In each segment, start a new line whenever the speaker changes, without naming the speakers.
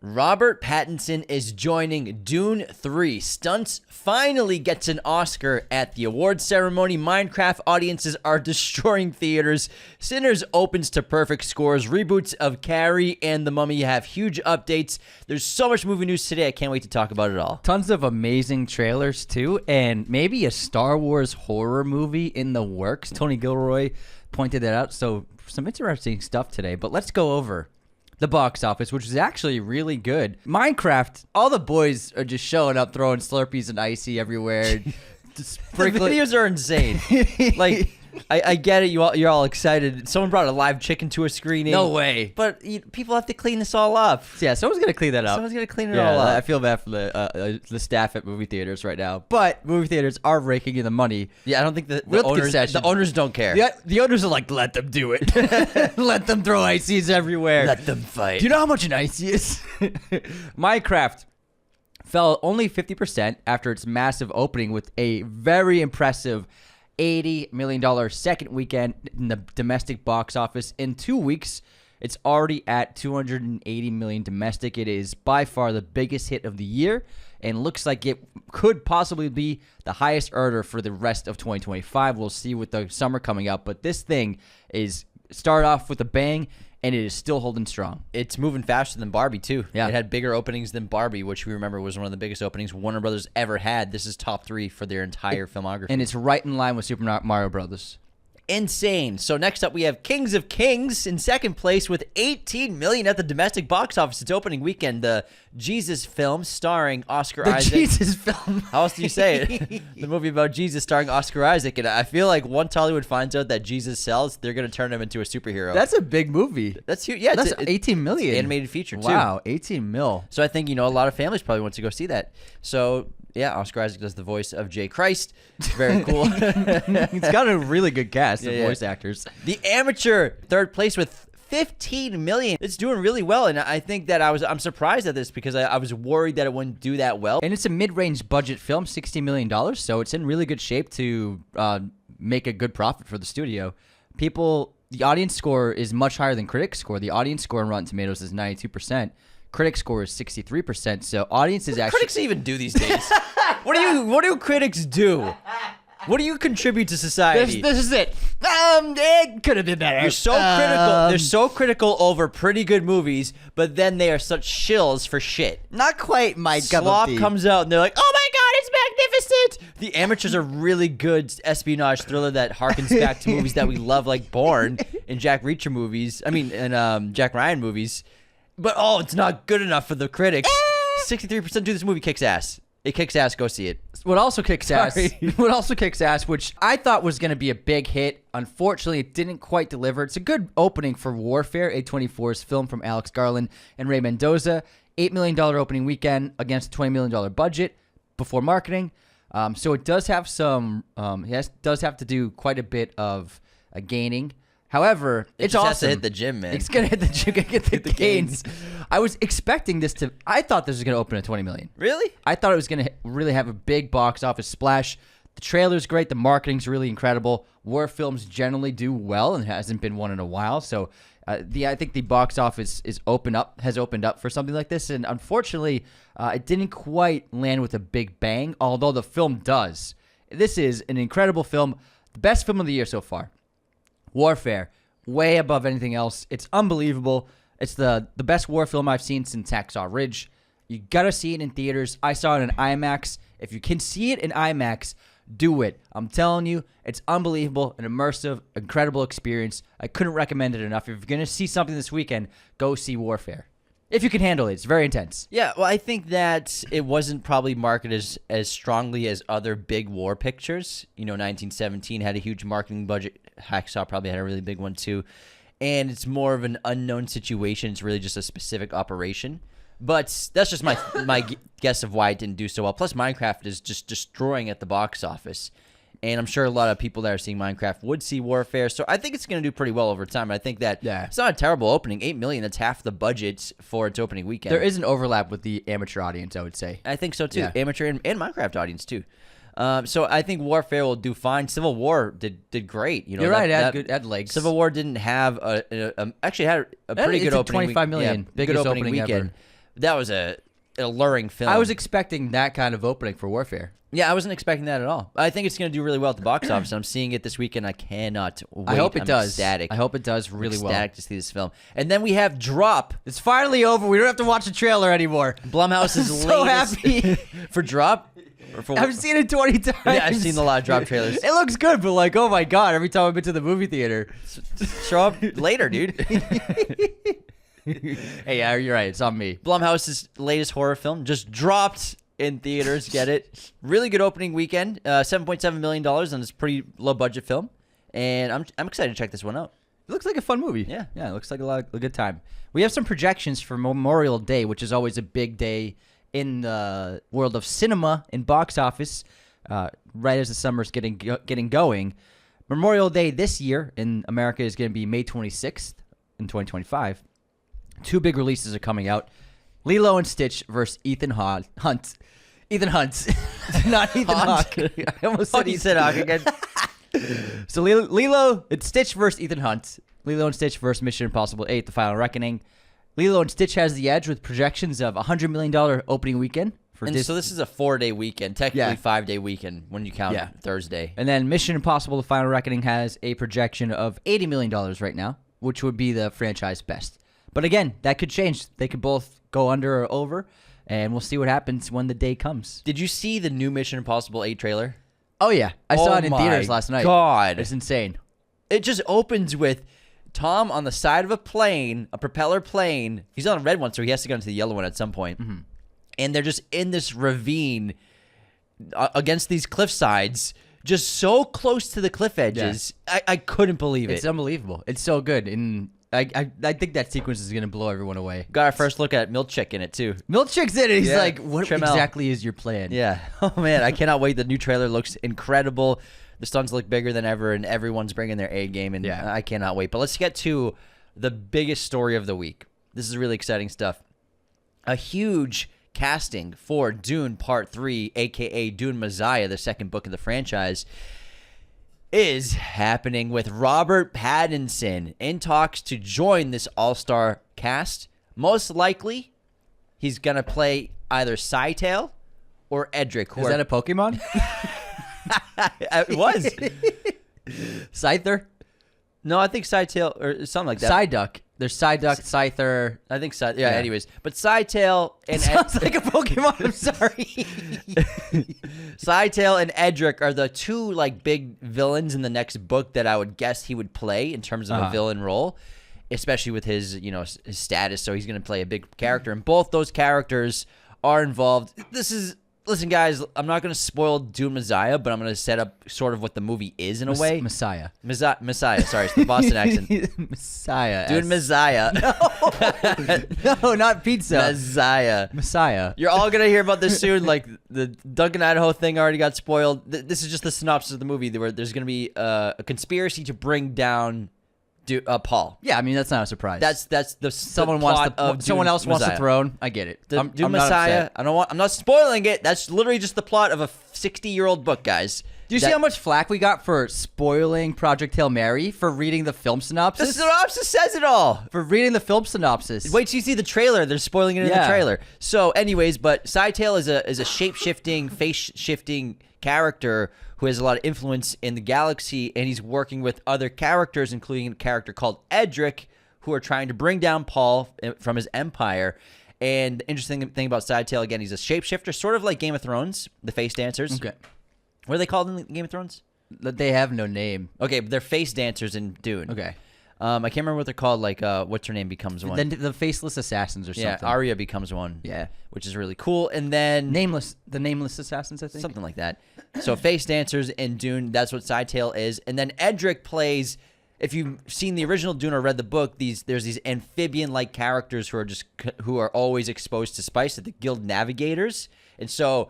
Robert Pattinson is joining Dune 3. Stunts finally gets an Oscar at the awards ceremony. Minecraft audiences are destroying theaters. Sinners opens to perfect scores. Reboots of Carrie and The Mummy have huge updates. There's so much movie news today. I can't wait to talk about it all.
Tons of amazing trailers, too, and maybe a Star Wars horror movie in the works. Tony Gilroy pointed that out, so some interesting stuff today. But let's go over the box office, which is actually really good. Minecraft, all the boys are just showing up, throwing Slurpees and Icy everywhere.
The videos are insane. Like, I get it. You're all excited. Someone brought a live chicken to a screening.
No way.
But people have to clean this all up.
Yeah, someone's going to clean that up.
Someone's going to clean it all up.
I feel bad for the staff at movie theaters right now. But movie theaters are raking in the money.
Yeah, I don't think the owners don't care.
The owners are like, let them do it. Let them throw ices everywhere.
Let them fight.
Do you know how much an icy is? Minecraft fell only 50% after its massive opening with a very impressive $80 million second weekend in the domestic box office. In 2 weeks, it's already at $280 million domestic. It is by far the biggest hit of the year and looks like it could possibly be the highest earner for the rest of 2025. We'll see with the summer coming up, but this thing is start off with a bang, and it is still holding strong.
It's moving faster than Barbie, too.
Yeah.
It had bigger openings than Barbie, which we remember was one of the biggest openings Warner Brothers ever had. This is top 3 for their entire filmography.
And it's right in line with Super Mario Brothers.
Insane. So next up we have Kings of Kings in second place with $18 million at the domestic box office. It's opening weekend. The Jesus film starring Oscar Isaac.
Jesus film.
How else do you say it? The movie about Jesus starring Oscar Isaac. And I feel like once Hollywood finds out that Jesus sells, they're going to turn him into a superhero.
That's a big movie.
That's huge. Yeah,
that's 18 million.
It's an animated feature too.
Wow, 18 mil.
So I think a lot of families probably want to go see that. So yeah, Oscar Isaac does the voice of Jay Christ. Very cool.
He's got a really good cast of voice actors.
The Amateur, third place with $15 million. It's doing really well, and I think that I'm surprised at this because I was worried that it wouldn't do that well.
And it's a mid-range budget film, $60 million, so it's in really good shape to make a good profit for the studio. The audience score is much higher than critics score. The audience score on Rotten Tomatoes is 92%. Critic score is 63%. So audiences
actually. What do critics even do these days? What do critics do? What do you contribute to society?
This is it. It could have been better.
You're so critical. They're so critical over pretty good movies, but then they are such shills for shit.
Not quite my cup
Slop
of tea.
comes out and they're like, "Oh my god, it's magnificent!" The Amateurs are really good espionage thriller that harkens back to movies that we love, like Bourne and Jack Reacher movies. And Jack Ryan movies. But it's not good enough for the critics. 63% do this movie kicks ass. It kicks ass. Go see it.
What also kicks ass, which I thought was going to be a big hit. Unfortunately, it didn't quite deliver. It's a good opening for Warfare, A24's film from Alex Garland and Ray Mendoza. $8 million opening weekend against a $20 million budget before marketing. So it does have does have to do quite a bit of gaining. However, it's awesome.
Has to hit the gym, man.
It's gonna hit the gym, get the gains. I was expecting this to. I thought this was gonna open at $20 million.
Really?
I thought it was gonna really have a big box office splash. The trailer's great. The marketing's really incredible. War films generally do well, and hasn't been one in a while. So, I think the box office has opened up for something like this. And unfortunately, it didn't quite land with a big bang. Although the film does. This is an incredible film. The best film of the year so far. Warfare, way above anything else. It's unbelievable. It's the best war film I've seen since Hacksaw Ridge. You gotta see it in theaters. I saw it in IMAX. If you can see it in IMAX, do it. I'm telling you, it's unbelievable, an immersive, incredible experience. I couldn't recommend it enough. If you're gonna see something this weekend, go see Warfare. If you can handle it. It's very intense.
Yeah, well, I think that it wasn't probably marketed as strongly as other big war pictures. 1917 had a huge marketing budget. Hacksaw probably had a really big one too. And it's more of an unknown situation. It's really just a specific operation. But that's just my guess of why it didn't do so well. Plus, Minecraft is just destroying at the box office. And I'm sure a lot of people that are seeing Minecraft would see Warfare. So I think it's going to do pretty well over time. I think that it's not a terrible opening. $8 million, that's half the budget for its opening weekend.
There is an overlap with the amateur audience, I would say.
I think so, too. Yeah. Amateur and Minecraft audience, too. So I think Warfare will do fine. Civil War did great.
You're right. It had legs.
Civil War didn't have actually had a pretty good opening.
$25 million.
Biggest opening weekend. Ever. that was a alluring film.
I was expecting that kind of opening for Warfare.
Yeah, I wasn't expecting that at all. I think it's going to do really well at the box office. I'm seeing it this weekend. I cannot wait.
I hope it does.
Ecstatic.
I hope it does really well.
Ecstatic to see this film. And then we have Drop.
It's finally over. We don't have to watch the trailer anymore.
Blumhouse's
I'm so
latest
happy.
for Drop. Or for,
I've seen it 20 times.
Yeah, I've seen a lot of Drop trailers.
It looks good, but like, oh my god! Every time I've been to the movie theater,
Show up later, dude.
hey, yeah, you're right. It's on me.
Blumhouse's latest horror film just dropped in theaters. Get it? Really good opening weekend. $7.7 million on this pretty low budget film, and I'm excited to check this one out.
It looks like a fun movie.
Yeah.
It looks like a good time. We have some projections for Memorial Day, which is always a big day in the world of cinema and box office. Right as the summer's getting going, Memorial Day this year in America is going to be May 26th in 2025. Two big releases are coming out: Lilo and Stitch versus Ethan Hunt. Ethan Hunt, not Ethan Hawke. I almost said
Ethan Hawke again.
So Lilo and Stitch versus Ethan Hunt. Lilo and Stitch versus Mission Impossible 8: The Final Reckoning. Lilo and Stitch has the edge with projections of $100 million opening weekend for
And
Disney.
so this is a 4-day weekend, technically 5-day weekend when you count Thursday.
And then Mission Impossible: The Final Reckoning has a projection of $80 million right now, which would be the franchise best. But again, that could change. They could both go under or over, and we'll see what happens when the day comes.
Did you see the new Mission Impossible 8 trailer?
Oh, yeah. I saw it in theaters last night.
God.
It's insane.
It just opens with Tom on the side of a plane, a propeller plane. He's on a red one, so he has to get into the yellow one at some point. Mm-hmm. And they're just in this ravine against these cliff sides, just so close to the cliff edges. Yeah. I couldn't believe it.
It's unbelievable. It's so good. And I think that sequence is going to blow everyone away.
Got our first look at Milkchick in it, too.
Milkchick's in it. He's like, what exactly is your plan?
Yeah. Oh, man. I cannot wait. The new trailer looks incredible. The stunts look bigger than ever, and everyone's bringing their A game, and I cannot wait. But let's get to the biggest story of the week. This is really exciting stuff. A huge casting for Dune Part 3, a.k.a. Dune Messiah, the second book of the franchise, is happening with Robert Pattinson in talks to join this all-star cast. Most likely, he's going to play either Scytale or Edric.
Is that a Pokemon?
It was.
Scyther?
No, I think Scytale or something like that.
Psyduck. There's Psyduck, Scyther.
I think Scytale. Yeah, anyways. But Scytale and...
Sounds like a Pokemon. I'm sorry.
Scytale and Edric are the two like big villains in the next book that I would guess he would play in terms of a villain role, especially with his, his status. So he's going to play a big character. And both those characters are involved. Listen, guys, I'm not going to spoil Dune Messiah, but I'm going to set up sort of what the movie is in a way.
Messiah.
Messiah. Sorry, it's the Boston accent.
Messiah.
Dune Messiah.
No, not pizza. Messiah.
You're all going to hear about this soon. Like the Duncan, Idaho thing already got spoiled. This is just the synopsis of the movie where there's going to be a conspiracy to bring down Paul.
Yeah, I mean that's not a surprise.
That's the
someone else wants the throne. I get it.
Dune Messiah. I'm not spoiling it. That's literally just the plot of a 60-year-old book, guys.
Do you see how much flack we got for spoiling Project Hail Mary for reading the film synopsis?
The synopsis says it all.
For reading the film synopsis.
Wait till you see the trailer. They're spoiling it in the trailer. So, anyways, but Scytale is a shape-shifting, face-shifting character who has a lot of influence in the galaxy, and he's working with other characters, including a character called Edric, who are trying to bring down Paul from his empire. And the interesting thing about Scytale, again, he's a shapeshifter, sort of like Game of Thrones, the face dancers.
Okay.
What are they called in Game of Thrones?
They have no name.
Okay, but they're face dancers in Dune.
Okay.
I can't remember what they're called. Like, what's her name becomes one.
Then the faceless assassins or something.
Yeah, Arya becomes one.
Yeah.
Which is really cool. And then...
The nameless assassins, I think.
Something like that. So face dancers in Dune, that's what Scytale is. And then Edric plays... If you've seen the original Dune or read the book, there's these amphibian-like characters who are always exposed to spice, the Guild Navigators. And so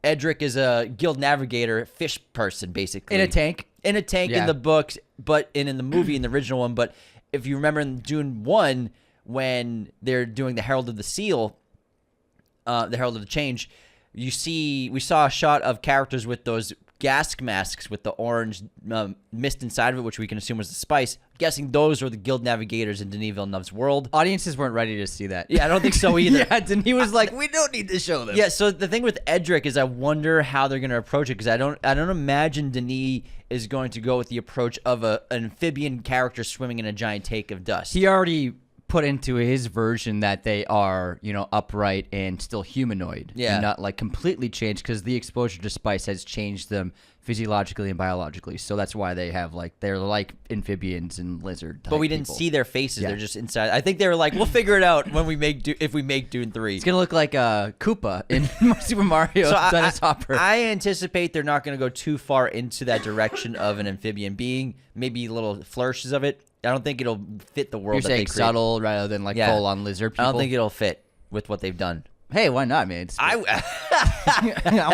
Edric is a Guild Navigator, fish person, basically.
In a tank
in the books, but in the movie, in the original one. But if you remember in Dune 1, when they're doing the Herald of the Seal, the Herald of the Change, we saw a shot of characters with those gas masks with the orange mist inside of it, which we can assume was the spice. Guessing those are the guild navigators in Denis Villeneuve's world.
Audiences weren't ready to see that.
Yeah, I don't think so either.
Yeah, Denis was like, we don't need to show them.
Yeah, so the thing with Edric is I wonder how they're going to approach it, because I don't imagine Denis is going to go with the approach of an amphibian character swimming in a giant tank of dust.
He already put into his version that they are, upright and still humanoid.
Yeah.
And not like completely changed, because the exposure to spice has changed them physiologically and biologically. So that's why they have they're like amphibians and lizard type
But we didn't
people.
see their faces.
Yeah.
They're just inside. I think they were like, we'll figure it out when we if we make Dune 3.
It's going to look like Koopa in Super Mario Dennis Hopper.
I anticipate they're not going to go too far into that direction of an amphibian being. Maybe little flourishes of it. I don't think it'll fit the world
You're
that
saying
they create.
subtle rather than full-on lizard people?
I don't think it'll fit with what they've done.
Hey, why not, man? I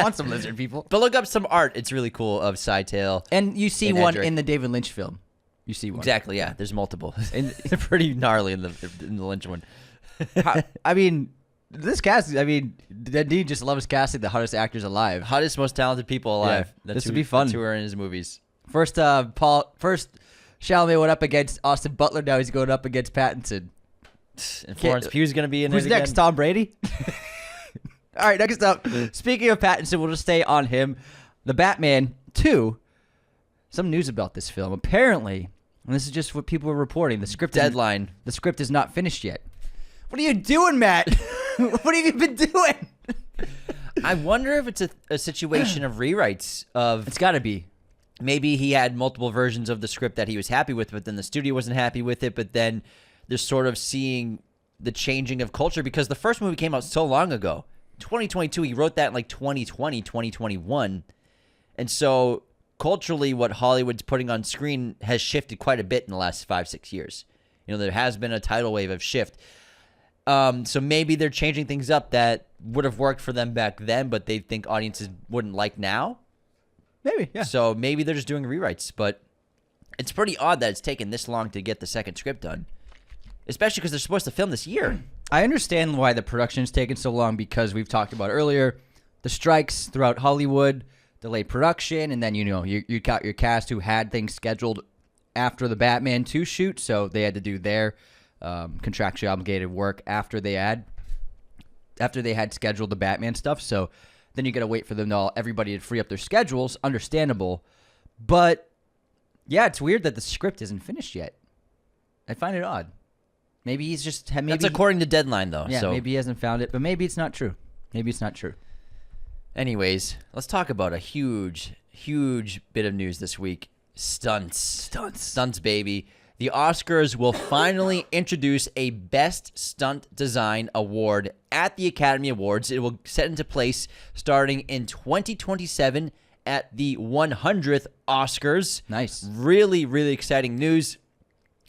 want some lizard people.
But look up some art. It's really cool of Sidetail.
And you see
And
one
Edric.
in the David Lynch film. You see one.
Exactly, yeah. There's multiple. And they're pretty gnarly in the Lynch one.
I mean, this cast, Denis just loves casting the hottest actors alive.
Hottest, most talented people alive.
Yeah, this would be fun.
That's who are in his movies.
First, Chalamet went up against Austin Butler. Now he's going up against Pattinson.
And Florence Pugh's going to be in
Who's
it
next?
again.
Tom Brady? All right, next up. Speaking of Pattinson, we'll just stay on him. The Batman 2. Some news about this film. Apparently, and this is just what people are reporting, the script is not finished yet. What are you doing, Matt? What have you been doing?
I wonder if it's a situation of rewrites of...
It's got to be.
Maybe he had multiple versions of the script that he was happy with, but then the studio wasn't happy with it. But then they're sort of seeing the changing of culture, because the first movie came out so long ago. 2022, he wrote that in 2020, 2021. And so culturally, what Hollywood's putting on screen has shifted quite a bit in the last 5-6 years. There has been a tidal wave of shift. So maybe they're changing things up that would have worked for them back then, but they think audiences wouldn't like now.
Maybe, yeah.
So maybe they're just doing rewrites, but it's pretty odd that it's taken this long to get the second script done, especially because they're supposed to film this year.
I understand why the production's taken so long, because we've talked about earlier the strikes throughout Hollywood, delayed production, and then you got your cast who had things scheduled after the Batman 2 shoot, so they had to do their contractually obligated work after they had scheduled the Batman stuff. So then you got to wait for them everybody to free up their schedules. Understandable. But, yeah, it's weird that the script isn't finished yet. I find it odd. Maybe he's just...
That's according to Deadline, though.
Yeah,
so.
maybe he hasn't found it, but maybe it's not true.
Anyways, let's talk about a huge, huge bit of news this week. Stunts, baby. The Oscars will finally introduce a Best Stunt Design Award at the Academy Awards. It will set into place starting in 2027 at the 100th Oscars.
Nice.
Really, really exciting news.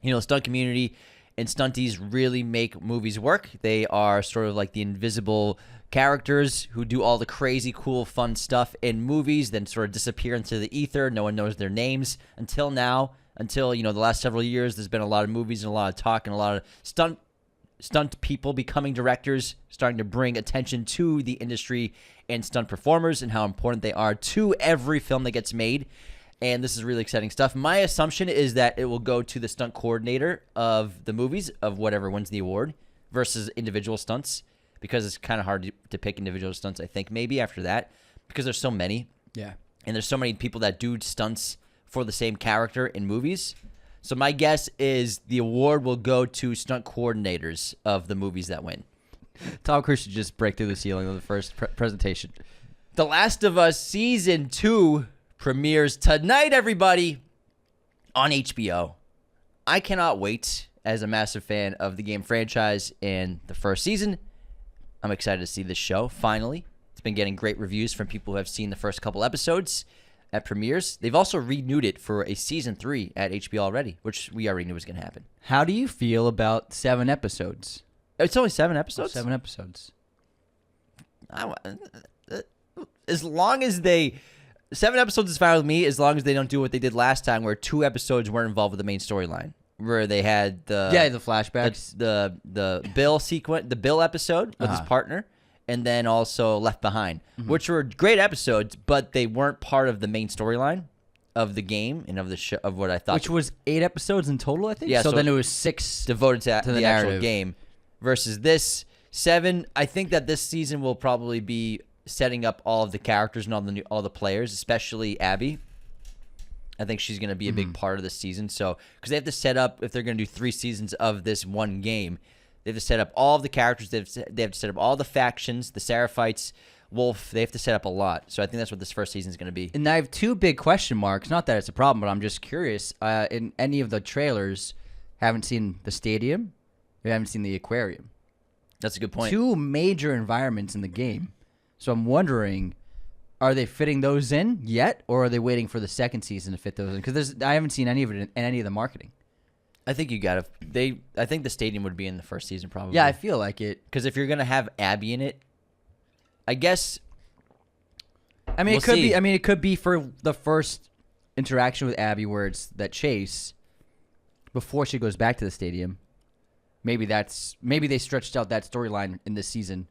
The stunt community and stunties really make movies work. They are sort of like the invisible characters who do all the crazy, cool, fun stuff in movies, then sort of disappear into the ether. No one knows their names until now. Until, the last several years, there's been a lot of movies and a lot of talk and a lot of stunt people becoming directors, starting to bring attention to the industry and stunt performers and how important they are to every film that gets made. And this is really exciting stuff. My assumption is that it will go to the stunt coordinator of the movies, of whatever wins the award, versus individual stunts, because it's kind of hard to pick individual stunts, I think, maybe after that, because there's so many.
Yeah.
And there's so many people that do stunts for the same character in movies. So my guess is the award will go to stunt coordinators of the movies that win.
Tom Cruise should just break through the ceiling on the first presentation.
The Last of Us Season 2 premieres tonight, everybody, on HBO. I cannot wait. As a massive fan of the game franchise and the first season, I'm excited to see this show, finally. It's been getting great reviews from people who have seen the first couple episodes at premieres. They've also renewed it for a Season 3 at HBO already, which we already knew was going to happen.
How do you feel about 7 episodes?
It's only 7 episodes?
7 episodes.
As long as they... 7 episodes is fine with me, as long as they don't do what they did last time, where 2 episodes weren't involved with the main storyline. Where they had the
flashbacks,
the Bill sequence, the Bill episode with his partner, and then also Left Behind, which were great episodes, but they weren't part of the main storyline of the game and of the show, of what I thought.
Which was 8 episodes in total, I think.
Yeah,
So,
so
then it was 6
devoted to
the
the actual
narrative.
game versus this 7. I think that this season will probably be setting up all of the characters and all the players, especially Abby. I think she's going to be a big part of this season. So, because they have to set up, if they're going to do 3 seasons of this one game, they have to set up all of the characters. They have to set up all the factions, the Seraphites, Wolf. They have to set up a lot. So I think that's what this first season is going to be.
And I have 2 big question marks. Not that it's a problem, but I'm just curious. In any of the trailers, haven't seen the stadium. We haven't seen the aquarium.
That's a good point.
2 major environments in the game. So I'm wondering, are they fitting those in yet, or are they waiting for the second season to fit those in? Because I haven't seen any of it in any of the marketing.
I think you got to. I think the stadium would be in the first season probably.
Yeah, I feel like it.
Because if you're going to have Abby in it, I guess.
I mean,
We'll
it could
see.
be. I mean, it could be for the first interaction with Abby, where it's that chase before she goes back to the stadium. Maybe they stretched out that storyline in this season,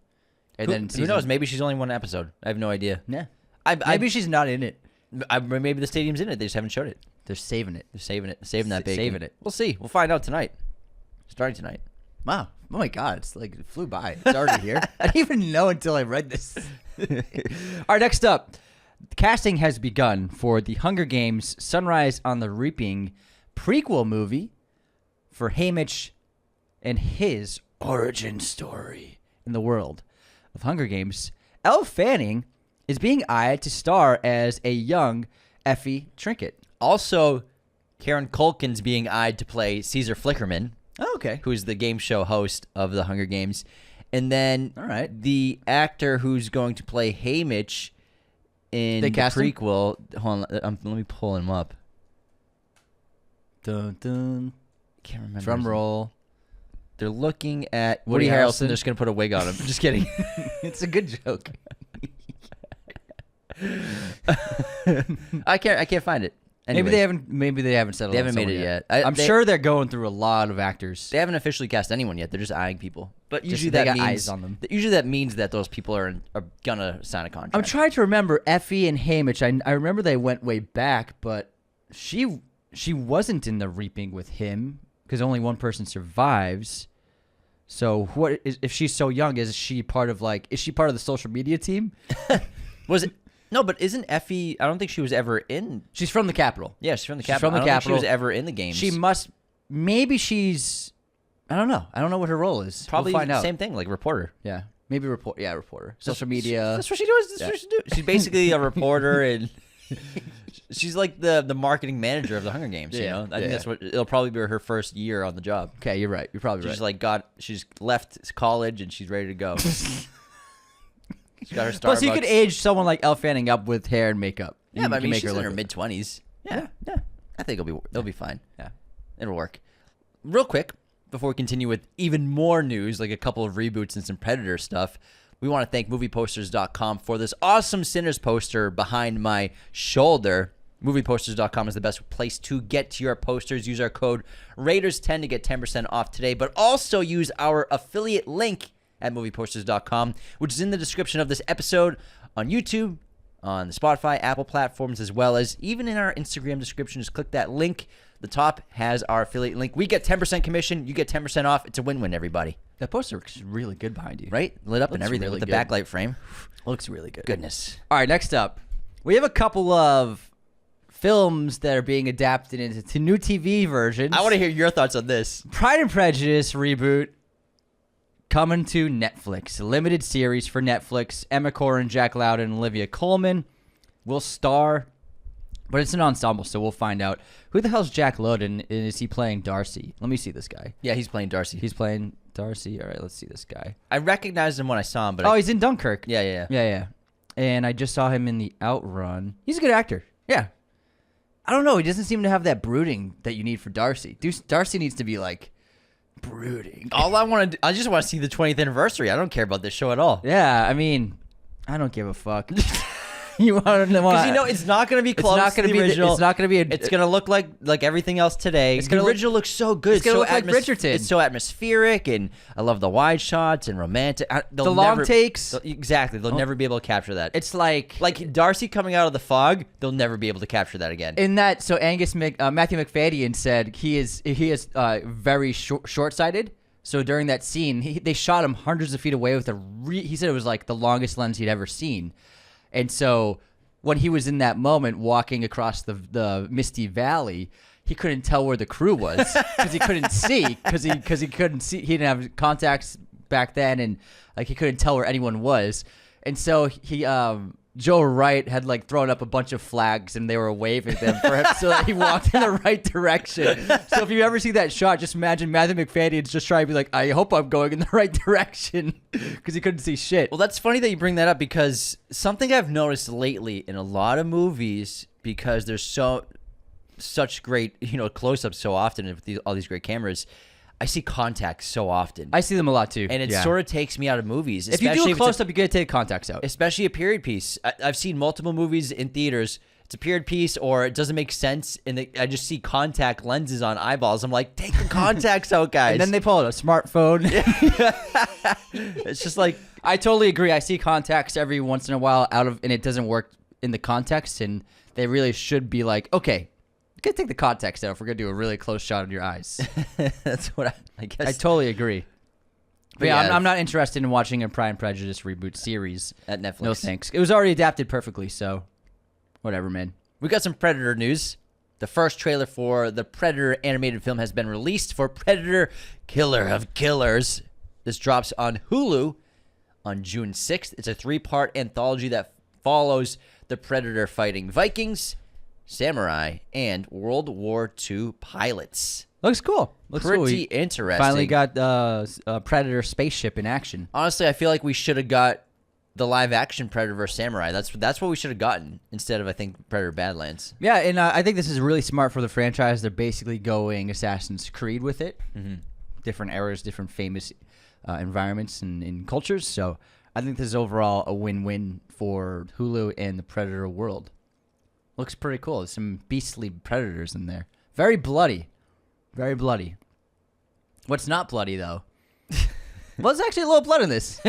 and then
Who knows? Maybe she's only one episode. I have no idea.
Yeah,
I
maybe she's not in it.
maybe the stadium's in it. They just haven't showed it.
They're saving it.
They're saving that bacon.
Saving it.
We'll see. We'll find out tonight. Starting tonight.
Wow. Oh my God. It's like it flew by. It's already here. I didn't even know until I read this. All right. Next up, casting has begun for the Hunger Games: Sunrise on the Reaping prequel movie for Haymitch and his origin story in the world of Hunger Games. Elle Fanning is being eyed to star as a young Effie Trinket.
Also, Karen Culkin's being eyed to play Caesar Flickerman,
Oh, okay.
who's the game show host of the Hunger Games. And then
All right.
the actor who's going to play Haymitch in
They
the
cast him?
prequel. Hold on, let me pull him up.
Dun, dun.
Can't remember.
Drum
his name.
roll.
They're looking at
Woody
Woody Harrelson.
Harrelson.
They're just going to put a wig on him. Just kidding.
It's a good joke.
I can't find it.
Maybe
Anyways,
they haven't settled.
They
on
haven't made
someone
it yet.
I'm sure they're going through a lot of actors.
they haven't officially cast anyone yet. They're just eyeing people. But
Just
usually
they
that
got
means
eyes on them.
Usually that means that those people are gonna sign a contract.
I'm trying to remember Effie and Haymitch. I remember they went way back, but she wasn't in the Reaping with him because only one person survives. So what is if she's so young? Is she part of the social media team?
Was it? No, but isn't Effie? I don't think she was ever in.
She's from the Capitol.
Yeah, she's from the
She's
Capitol.
from the
I don't think
Capitol.
she was ever in the games.
She must. Maybe she's. I don't know. I don't know what her role is.
probably
we'll find out.
same thing, like reporter.
Yeah, maybe reporter. Yeah, reporter. Social media.
That's what she does. That's what she do. She's basically a reporter, and she's like the marketing manager of the Hunger Games. You
Yeah,
know, I think
yeah.
that's what it'll probably be her first year on the job.
Okay, you're right. You're probably
She's
right.
she's left college and she's ready to go. She's got her Starbucks.
Plus, you could age someone like Elle Fanning up with hair and makeup.
Yeah,
You
but I
can
mean,
make
she's in her
look-
mid-20s. Yeah. I think they'll be fine.
Yeah.
It'll work. Real quick, before we continue with even more news, like a couple of reboots and some Predator stuff, we want to thank movieposters.com for this awesome Sinners poster behind my shoulder. Movieposters.com is the best place to get to your posters. Use our code Raiders10 to get 10% off today, but also use our affiliate link at movieposters.com, which is in the description of this episode on YouTube, on the Spotify, Apple platforms, as well as even in our Instagram description. Just click that link. The top has our affiliate link. We get 10% commission. You get 10% off. It's a win-win, everybody.
That poster looks really good behind you.
Right? Lit up and
Looks
everything
really
with the
good.
backlight frame.
Looks really good.
Goodness.
All right, next up, we have a couple of films that are being adapted into new TV versions.
I want to hear your thoughts on this.
Pride and Prejudice reboot coming to Netflix. A limited series for Netflix. Emma Corrin, Jack Lowden, and Olivia Colman will star, but it's an ensemble, so we'll find out. Who the hell's Jack Lowden, and is he playing Darcy? Let me see this guy.
Yeah, he's playing Darcy.
He's playing Darcy. All right, let's see this guy.
I recognized him when I saw him, but
Oh, he's in Dunkirk.
yeah.
Yeah. And I just saw him in The Outrun. He's a good actor. Yeah. I don't know. He doesn't seem to have that brooding that you need for Darcy. Darcy needs to be like brooding.
All I just want to see the 20th anniversary. I don't care about this show at all.
Yeah, I mean, I don't give a fuck. You want to know
Because it's not going to be close to the original.
It's not going to be.
It's going to look like everything else today. The original looks so good.
It's going to look like Bridgerton.
It's so atmospheric, and I love the wide shots and romantic.
The long takes.
Exactly. They'll never be able to capture that.
It's like
Darcy coming out of the fog. They'll never be able to capture that again.
In that, so Matthew McFadyen said he is very short-sighted. So during that scene, they shot him hundreds of feet away with he said it was like the longest lens he'd ever seen. And so when he was in that moment walking across the misty valley, he couldn't tell where the crew was because he couldn't see because he couldn't see. He didn't have contacts back then, and like he couldn't tell where anyone was. And so Joe Wright had like thrown up a bunch of flags and they were waving them for him so that he walked in the right direction. So if you ever see that shot, just imagine Matthew McFadyen's just trying to be like, I hope I'm going in the right direction because he couldn't see shit.
Well, that's funny that you bring that up because something I've noticed lately in a lot of movies, because there's such great close-ups so often with all these great cameras, I see contacts so often.
I see them a lot too.
And it sort of takes me out of movies.
If you do a close-up, you got to take contacts out.
Especially a period piece. I've seen multiple movies in theaters. It's a period piece or it doesn't make sense. And I just see contact lenses on eyeballs. I'm like, take the contacts out, guys.
And then they pull out a smartphone.
It's just like...
I totally agree. I see contacts every once in a while and it doesn't work in the context. And they really should be like, okay, gotta take the context out if we're gonna do a really close shot of your eyes.
That's what I guess.
I totally agree. But yeah, I'm not interested in watching a Pride and Prejudice reboot series
at Netflix.
No thanks. It was already adapted perfectly, so whatever, man.
We got some Predator news. The first trailer for the Predator animated film has been released for Predator: Killer of Killers. This drops on Hulu on June 6th. It's a 3-part anthology that follows the Predator fighting Vikings, samurai, and World War II pilots.
Looks cool. Looks
pretty interesting.
Finally got a Predator spaceship in action.
Honestly, I feel like we should have got the live-action Predator vs. Samurai. That's what we should have gotten instead of, I think, Predator Badlands.
Yeah, and I think this is really smart for the franchise. They're basically going Assassin's Creed with it. Mm-hmm. Different eras, different famous environments and cultures. So I think this is overall a win-win for Hulu and the Predator world. Looks pretty cool. There's some beastly predators in there. Very bloody. Very bloody. What's not bloody, though? Well, there's actually a little blood in this.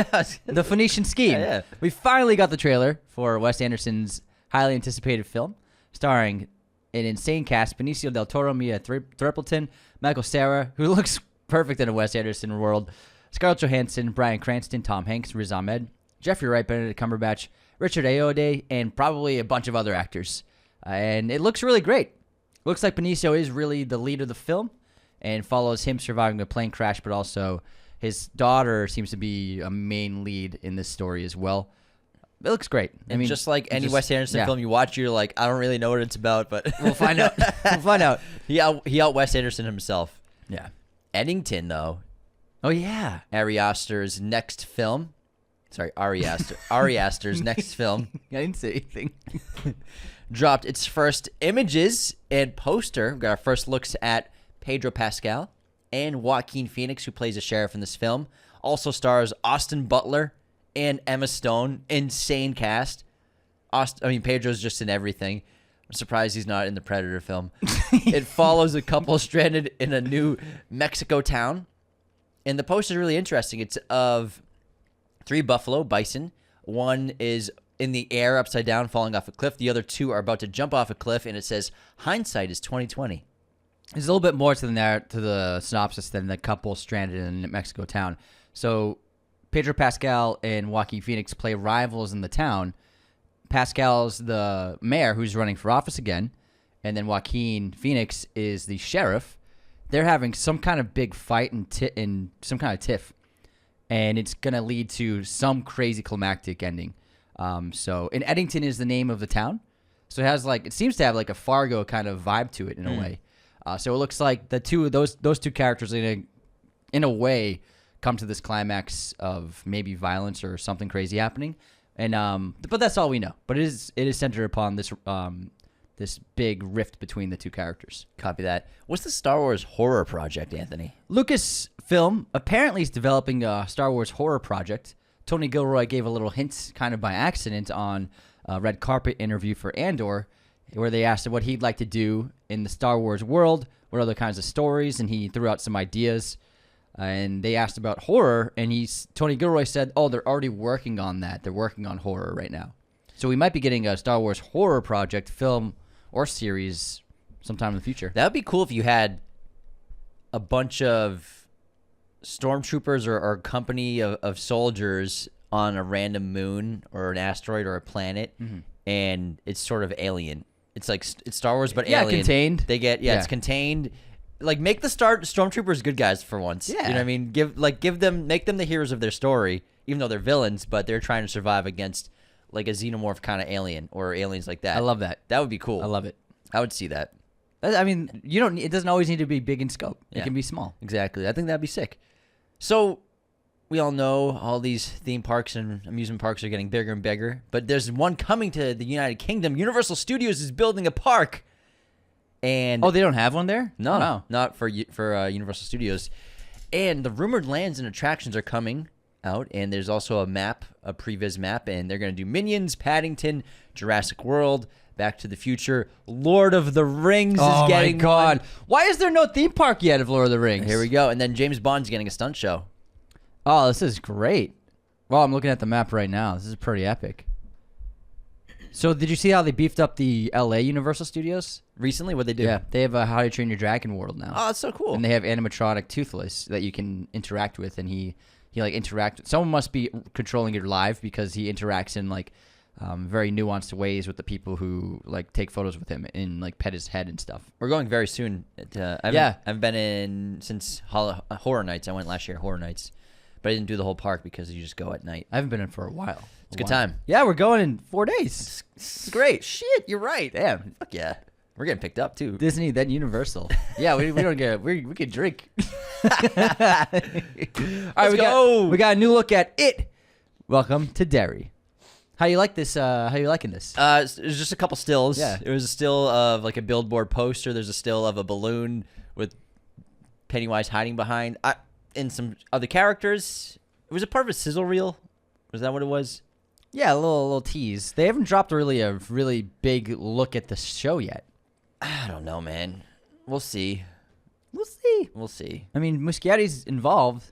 The Phoenician Scheme.
Yeah.
We finally got the trailer for Wes Anderson's highly anticipated film, starring an insane cast: Benicio del Toro, Mia Thrippleton, Michael Cera, who looks perfect in a Wes Anderson world, Scarlett Johansson, Bryan Cranston, Tom Hanks, Riz Ahmed, Jeffrey Wright, Benedict Cumberbatch, Richard Ayoade, and probably a bunch of other actors. And it looks really great. Looks like Benicio is really the lead of the film and follows him surviving a plane crash, but also his daughter seems to be a main lead in this story as well. It looks great.
I mean, just like any Wes Anderson film you watch, you're like, I don't really know what it's about, but
we'll find out. We'll find out.
He out Wes Anderson himself.
Yeah.
Eddington, though.
Oh, yeah.
Ari Aster's next film. Sorry, Ari Aster. Ari Aster's next film.
I didn't say anything.
Dropped its first images and poster. We got our first looks at Pedro Pascal and Joaquin Phoenix, who plays a sheriff in this film. Also stars Austin Butler and Emma Stone. Insane cast. Pedro's just in everything. I'm surprised he's not in the Predator film. It follows a couple stranded in a New Mexico town. And the poster is really interesting. It's of 3 buffalo bison. One is in the air upside down falling off a cliff. The other 2 are about to jump off a cliff, and it says, hindsight is 20/20.
There's a little bit more to the synopsis than the couple stranded in a New Mexico town. So Pedro Pascal and Joaquin Phoenix play rivals in the town. Pascal's the mayor who's running for office again, and then Joaquin Phoenix is the sheriff. They're having some kind of big fight and some kind of tiff, and it's going to lead to some crazy climactic ending. And Eddington is the name of the town, so it seems to have like a Fargo kind of vibe to it in a way. So it looks like those two characters in a way come to this climax of maybe violence or something crazy happening, but that's all we know. But it is centered upon this big rift between the two characters.
Copy that. What's the Star Wars horror project, Anthony?
Lucasfilm apparently is developing a Star Wars horror project. Tony Gilroy gave a little hint, kind of by accident, on red carpet interview for Andor, where they asked him what he'd like to do in the Star Wars world, what other kinds of stories, and he threw out some ideas. And they asked about horror, and Tony Gilroy said, "Oh, they're already working on that. They're working on horror right now." So we might be getting a Star Wars horror project, film, or series sometime in the future.
That would be cool if you had a bunch of stormtroopers or a company of soldiers on a random moon or an asteroid or a planet, and it's sort of alien. It's like it's Star Wars, but alien.
Contained.
They get it's contained. Like make the stormtroopers good guys for once.
Yeah.
You know what I mean? Make them the heroes of their story, even though they're villains, but they're trying to survive against like a xenomorph kind of alien or aliens like that.
I love that.
That would be cool.
I love it.
I would see that.
I mean, it doesn't always need to be big in scope. It
Yeah.
can be small.
Exactly. I think that'd be sick. So we all know all these theme parks and amusement parks are getting bigger and bigger, but there's one coming to the United Kingdom. Universal Studios is building a park. And
Oh, they don't have one there?
no,
Wow.
not for Universal Studios. And the rumored lands and attractions are coming out, and there's also a map, a previs map, and they're going to do Minions, Paddington, Jurassic World, Back to the Future, Lord of the Rings is getting
my God.
one.
Why is there no theme park yet of Lord of the Rings?
Here we go. And then James Bond's getting a stunt show.
Oh, this is great. Well, I'm looking at the map right now. This is pretty epic. So did you see how they beefed up the LA Universal Studios?
Recently, what'd they do?
Yeah, they have a How to Train Your Dragon world now.
Oh, that's so cool.
And they have animatronic Toothless that you can interact with, and he like interact. Someone must be controlling it live because he interacts in like very nuanced ways with the people who like take photos with him and like pet his head and stuff.
We're going very soon. I've been in since Horror Nights. I went last year, Horror Nights, but I didn't do the whole park because you just go at night.
I haven't been in for a while.
It's a good time.
Yeah, we're going in 4 days.
It's great. Shit, you're right.
Damn.
Fuck yeah. We're getting picked up too.
Disney, then Universal. Yeah, we don't get we can drink. All right, we got a new look at It. Welcome to Derry. How you like this? How you liking this?
There's just a couple stills.
Yeah.
There was a still of like a billboard poster. There's a still of a balloon with Pennywise hiding behind. And some other characters. It was a part of a sizzle reel. Was that what it was?
Yeah, a little tease. They haven't dropped a really big look at the show yet.
I don't know, man. We'll see. We'll see.
I mean, Muschietti's involved.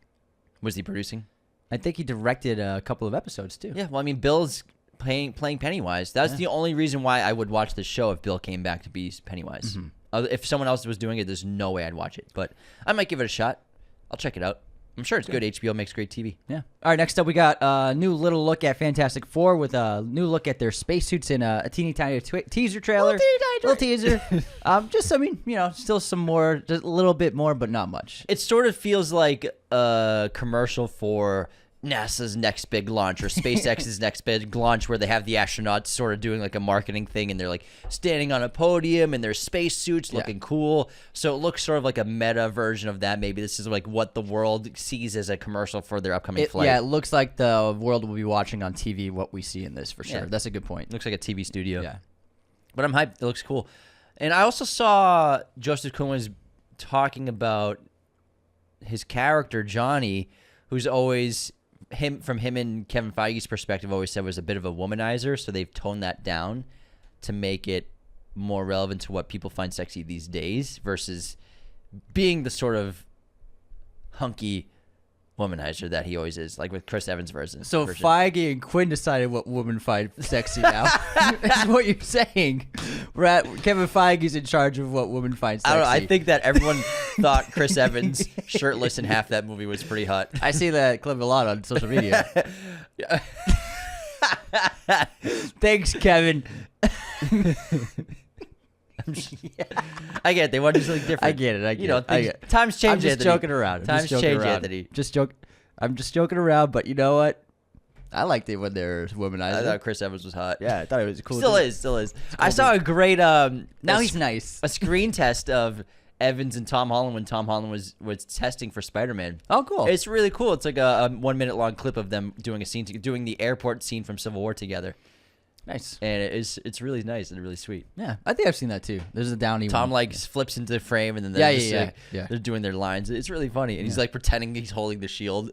Was he producing?
I think he directed a couple of episodes too.
Yeah, well, I mean, Bill's playing Pennywise. That's the only reason why I would watch this show if Bill came back to be Pennywise. If someone else was doing it, there's no way I'd watch it. But I might give it a shot. I'll check it out. I'm sure it's good. HBO makes great TV.
Yeah. All right, next up we got a new little look at Fantastic Four with a new look at their spacesuits in a teeny tiny teaser trailer. Little teaser. Still some more, just a little bit more, but not much.
It sort of feels like a commercial for NASA's next big launch or SpaceX's next big launch, where they have the astronauts sort of doing like a marketing thing, and they're like standing on a podium in their spacesuits looking cool. So it looks sort of like a meta version of that. Maybe this is like what the world sees as a commercial for their upcoming flight.
Yeah, it looks like the world will be watching on TV what we see in this for sure.
Yeah.
That's a good point.
It looks like a TV studio.
Yeah.
But I'm hyped. It looks cool. And I also saw Joseph Kuhn was talking about his character, Johnny, who's always... From him and Kevin Feige's perspective, always said was a bit of a womanizer, so they've toned that down to make it more relevant to what people find sexy these days versus being the sort of hunky womanizer that he always is, like with Chris Evans' version.
So Feige and Quinn decided what women find sexy now. That's what you're saying. Kevin Feige's in charge of what women find sexy.
I don't know. I think that everyone thought Chris Evans shirtless in half that movie was pretty hot.
I see that clip a lot on social media. Thanks, Kevin.
I get it. They want to do something different.
I get it.
Times change.
I'm just
Anthony.
joking around.
Times change, Anthony.
I'm just joking around, but you know what? I liked it when they're womanizing.
I thought Chris Evans was hot.
Yeah, I thought it was cool.
Still is. I saw a great
now he's nice.
A screen test of Evans and Tom Holland when Tom Holland was testing for Spider-Man.
Oh, cool.
It's really cool. It's like a 1 minute long clip of them doing a scene, doing the airport scene from Civil War together.
Nice.
And it's really nice and really sweet.
Yeah, I think I've seen that too. There's a Downey
Tom
one.
flips into the frame and then they're
yeah.
they're doing their lines. It's really funny. And he's like pretending he's holding the shield.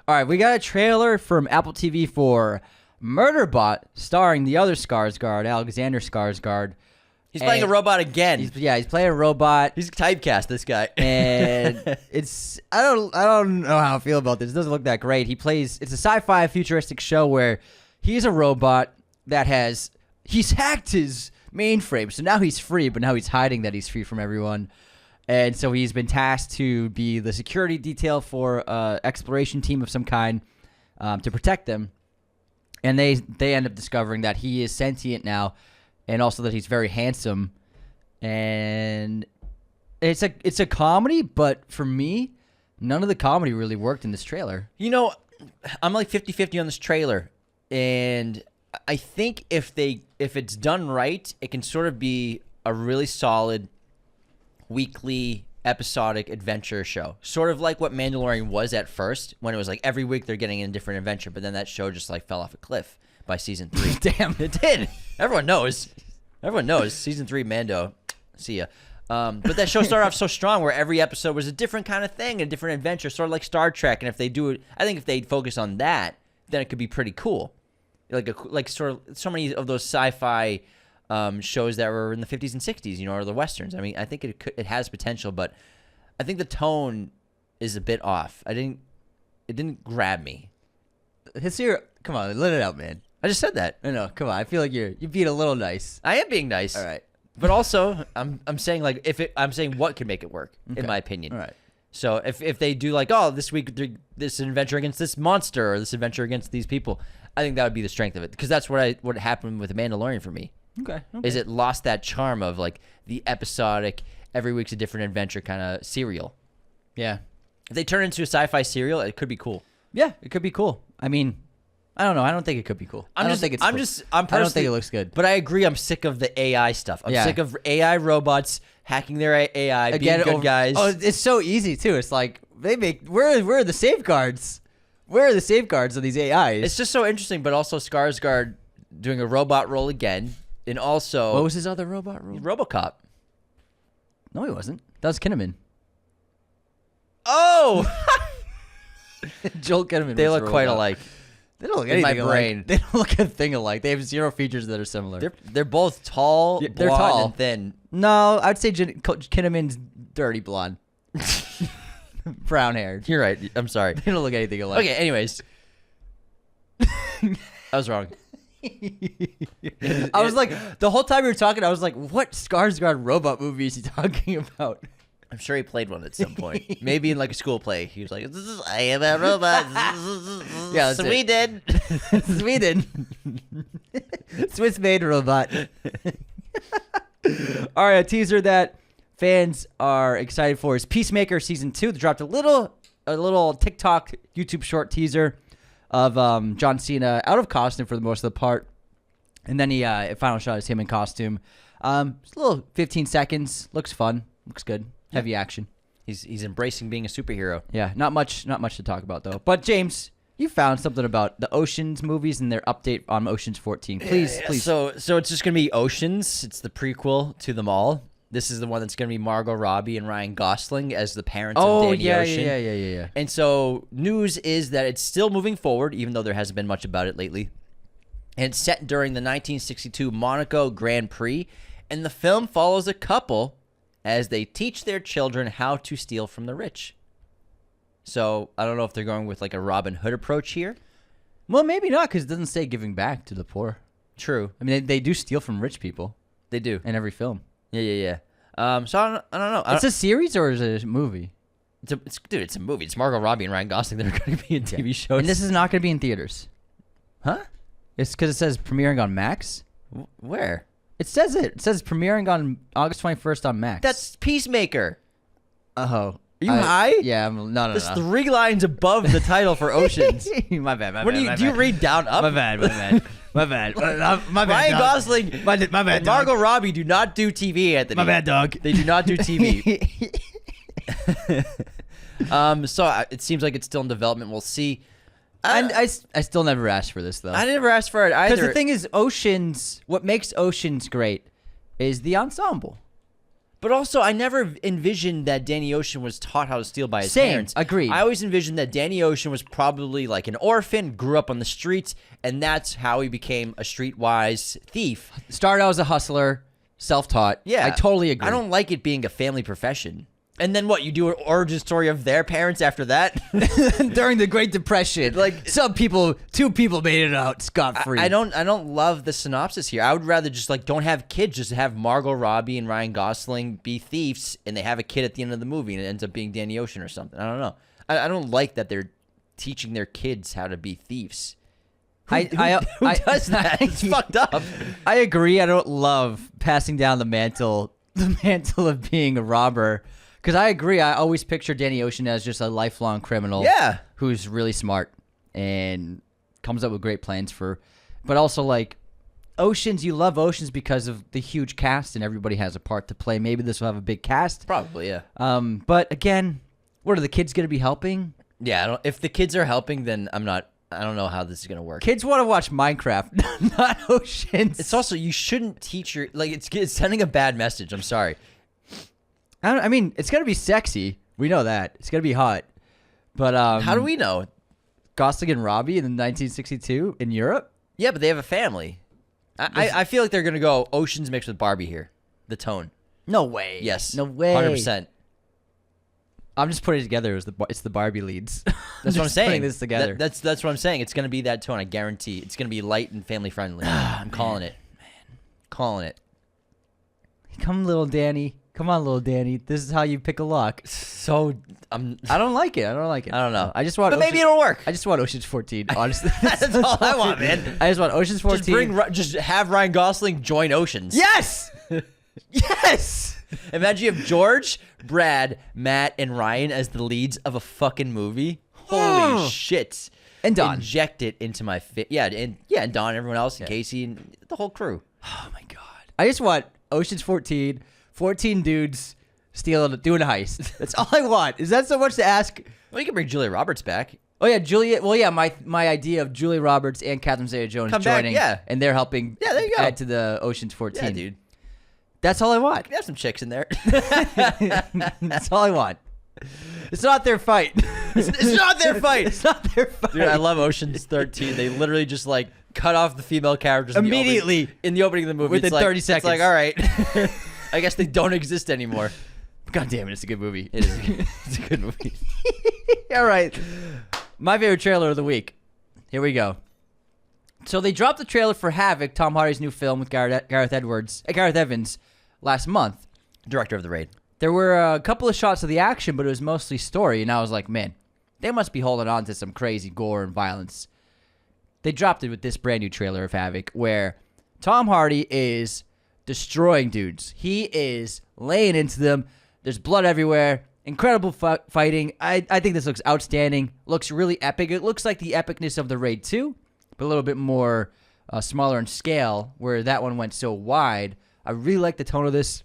All right, we got a trailer from Apple TV for Murderbot, starring the other Skarsgård, Alexander Skarsgård.
He's playing a robot again.
He's playing a robot.
He's typecast, this guy.
And it's I don't know how I feel about this. It doesn't look that great. It's a sci-fi futuristic show where he's a robot that he's hacked his mainframe. So now he's free, but now he's hiding that he's free from everyone. And so he's been tasked to be the security detail for an exploration team of some kind to protect them. And they end up discovering that he is sentient now, and also that he's very handsome. And it's a comedy, but for me, none of the comedy really worked in this trailer.
You know, I'm like 50-50 on this trailer, and I think if it's done right, it can sort of be a really solid weekly episodic adventure show, sort of like what Mandalorian was at first, when it was like every week they're getting in a different adventure, but then that show just like fell off a cliff by season 3.
Damn,
it did. Everyone knows season 3 Mando, see ya. But that show started off so strong, where every episode was a different kind of thing, a different adventure, sort of like Star Trek. And if they do it, I think if they focus on that, then it could be pretty cool. Like sort of so many of those sci-fi shows that were in the 50s and 60s, you know, or the westerns. I mean, I think it has potential, but I think the tone is a bit off. It didn't grab me.
Come on, let it out, man.
I just said that.
No, come on. I feel like you're being a little nice.
I am being nice.
All right.
But also, I'm saying like I'm saying what could make it work, in my opinion.
All right.
So if they do like, oh, this week this adventure against this monster, or this adventure against these people, I think that would be the strength of it, because that's what happened with The Mandalorian for me.
Okay.
Is it lost that charm of like the episodic, every week's a different adventure kind of serial.
Yeah.
If they turn it into a sci-fi serial, it could be cool.
Yeah, it could be cool. I mean, I don't know. I don't think it could be cool. I don't think it looks good.
But I agree. I'm sick of the AI stuff. I'm sick of AI robots hacking their AI, being good guys.
Oh, it's so easy too. It's like where are the safeguards? Where are the safeguards of these AIs?
It's just so interesting. But also Skarsgård doing a robot role again, and also
what was his other robot role?
RoboCop.
No, he wasn't. That was Kinnaman.
Oh,
Joel Kinnaman.
They look quite alike.
They don't look
in my
anything
brain.
alike. They don't look a thing alike. They have zero features that are similar.
They're both tall,
They're
blonde,
tall
and thin.
No, I'd say Kinnaman's dirty blonde, brown haired.
You're right. I'm sorry.
They don't look anything alike.
Okay. Anyways, I was wrong.
I was like, the whole time you were talking, I was like, what Skarsgård robot movie is he talking about?
I'm sure he played one at some point. Maybe in like a school play. He was like, I am a robot.
Yeah, that's
Sweden.
Sweden. Swiss-made robot. All right, a teaser that fans are excited for is Peacemaker Season 2. They dropped a little TikTok, YouTube short teaser of John Cena out of costume for the most of the part. And then final shot is him in costume. It's a little 15 seconds. Looks fun. Looks good. Heavy action.
He's embracing being a superhero.
Yeah, not much to talk about though. But James, you found something about the Oceans movies and their update on Oceans 14. Please.
So it's just gonna be Oceans. It's the prequel to them all. This is the one that's gonna be Margot Robbie and Ryan Gosling as the parents of Danny Ocean.
Yeah.
And so news is that it's still moving forward, even though there hasn't been much about it lately. And it's set during the 1962 Monaco Grand Prix, and the film follows a couple as they teach their children how to steal from the rich. So I don't know if they're going with like a Robin Hood approach here.
Well, maybe not, because it doesn't say giving back to the poor.
True.
I mean, they do steal from rich people.
They do.
In every film.
Yeah. So I don't know.
It's a series or is it a movie?
It's a movie. It's Margot Robbie and Ryan Gosling that are going to be in TV shows.
And this is not going to be in theaters.
Huh?
It's because it says premiering on Max.
Where?
It says it. It says premiering on August 21st on Max.
That's Peacemaker.
Oh.
Are you high?
Yeah. No.
There's 3 lines above the title for Oceans.
My bad.
Do you read down up?
My bad.
Ryan Gosling,
my bad,
and Margot Robbie do not do TV, Anthony.
My bad, dog.
They do not do TV. So it seems like it's still in development. We'll see.
And I still never asked for this, though.
I never asked for it either.
Because the thing is, Oceans, what makes Oceans great is the ensemble.
But also, I never envisioned that Danny Ocean was taught how to steal by his
Same.
parents.
Agreed.
I always envisioned that Danny Ocean was probably like an orphan, grew up on the streets, and that's how he became a streetwise thief.
Started out as a hustler, self-taught.
Yeah.
I totally agree.
I don't like it being a family profession. And then what? You do an origin story of their parents after that?
During the Great Depression,
Like-
two people made it out scot-free.
I don't love the synopsis here. I would rather just like don't have kids, just have Margot Robbie and Ryan Gosling be thieves, and they have a kid at the end of the movie, and it ends up being Danny Ocean or something. I don't know. I don't like that they're teaching their kids how to be thieves. Who does that? It's fucked up.
I agree. I don't love passing down the mantle of being a robber. Because I agree. I always picture Danny Ocean as just a lifelong criminal.
Yeah.
Who's really smart and comes up with great plans but also like Oceans. You love Oceans because of the huge cast and everybody has a part to play. Maybe this will have a big cast.
Probably, yeah.
But again, what are the kids going to be helping?
Yeah. If the kids are helping, then I don't know how this is gonna work.
Kids want to watch Minecraft, not Oceans.
It's also you shouldn't teach your it's sending a bad message. I'm sorry.
I mean, it's gonna be sexy. We know that it's gonna be hot. But
How do we know?
Gosling and Robbie in 1962 in Europe?
Yeah, but they have a family. I feel like they're gonna go Oceans mixed with Barbie here. The tone.
No way.
Yes.
No way.
100%.
I'm just putting it together as it's the Barbie leads.
That's what I'm saying.
Putting this together.
That's what I'm saying. It's gonna be that tone. I guarantee. It's gonna be light and family friendly. I'm calling it. Man, calling it.
Come, little Danny. Come on, little Danny. This is how you pick a lock.
So
I don't like it. I
don't know.
I just want.
But maybe it'll work.
I just want Ocean's 14. Honestly,
That's all I want, man.
I just want Ocean's 14.
Just have Ryan Gosling join Oceans.
Yes. Yes.
Imagine you have George, Brad, Matt, and Ryan as the leads of a fucking movie. Holy shit!
And Don.
Inject it into my fit. Yeah, and Don, everyone else, and Casey, and the whole crew.
Oh my god. I just want Ocean's 14. 14 dudes doing a heist. That's all I want. Is that so much to ask?
Well, you can bring Julia Roberts back.
Oh yeah, Julia. Well, yeah, my idea of Julia Roberts and Catherine Zeta-Jones
Come back,
joining,
yeah.
and they're helping.
Yeah, there you go.
Add to the Ocean's 14.
Yeah, dude.
That's all I want.
You have some chicks in there.
That's all I want. It's not their fight.
It's not their fight.
It's not their fight.
Dude, I love Ocean's 13. They literally just like cut off the female characters
Immediately.
in the opening of the movie.
Within
It's like,
30 seconds.
It's like, all right. I guess they don't exist anymore.
God damn it, it's a good movie.
It is. It's a good movie.
All right. My favorite trailer of the week. Here we go. So they dropped the trailer for Havoc, Tom Hardy's new film with Gareth Evans, last month.
Director of the Raid.
There were a couple of shots of the action, but it was mostly story, and I was like, man, they must be holding on to some crazy gore and violence. They dropped it with this brand new trailer of Havoc, where Tom Hardy is destroying dudes. He is laying into them. There's blood everywhere. Incredible fighting. I think this looks outstanding. Looks really epic. It looks like the epicness of the Raid 2, but a little bit more smaller in scale, where that one went so wide. I really like the tone of this.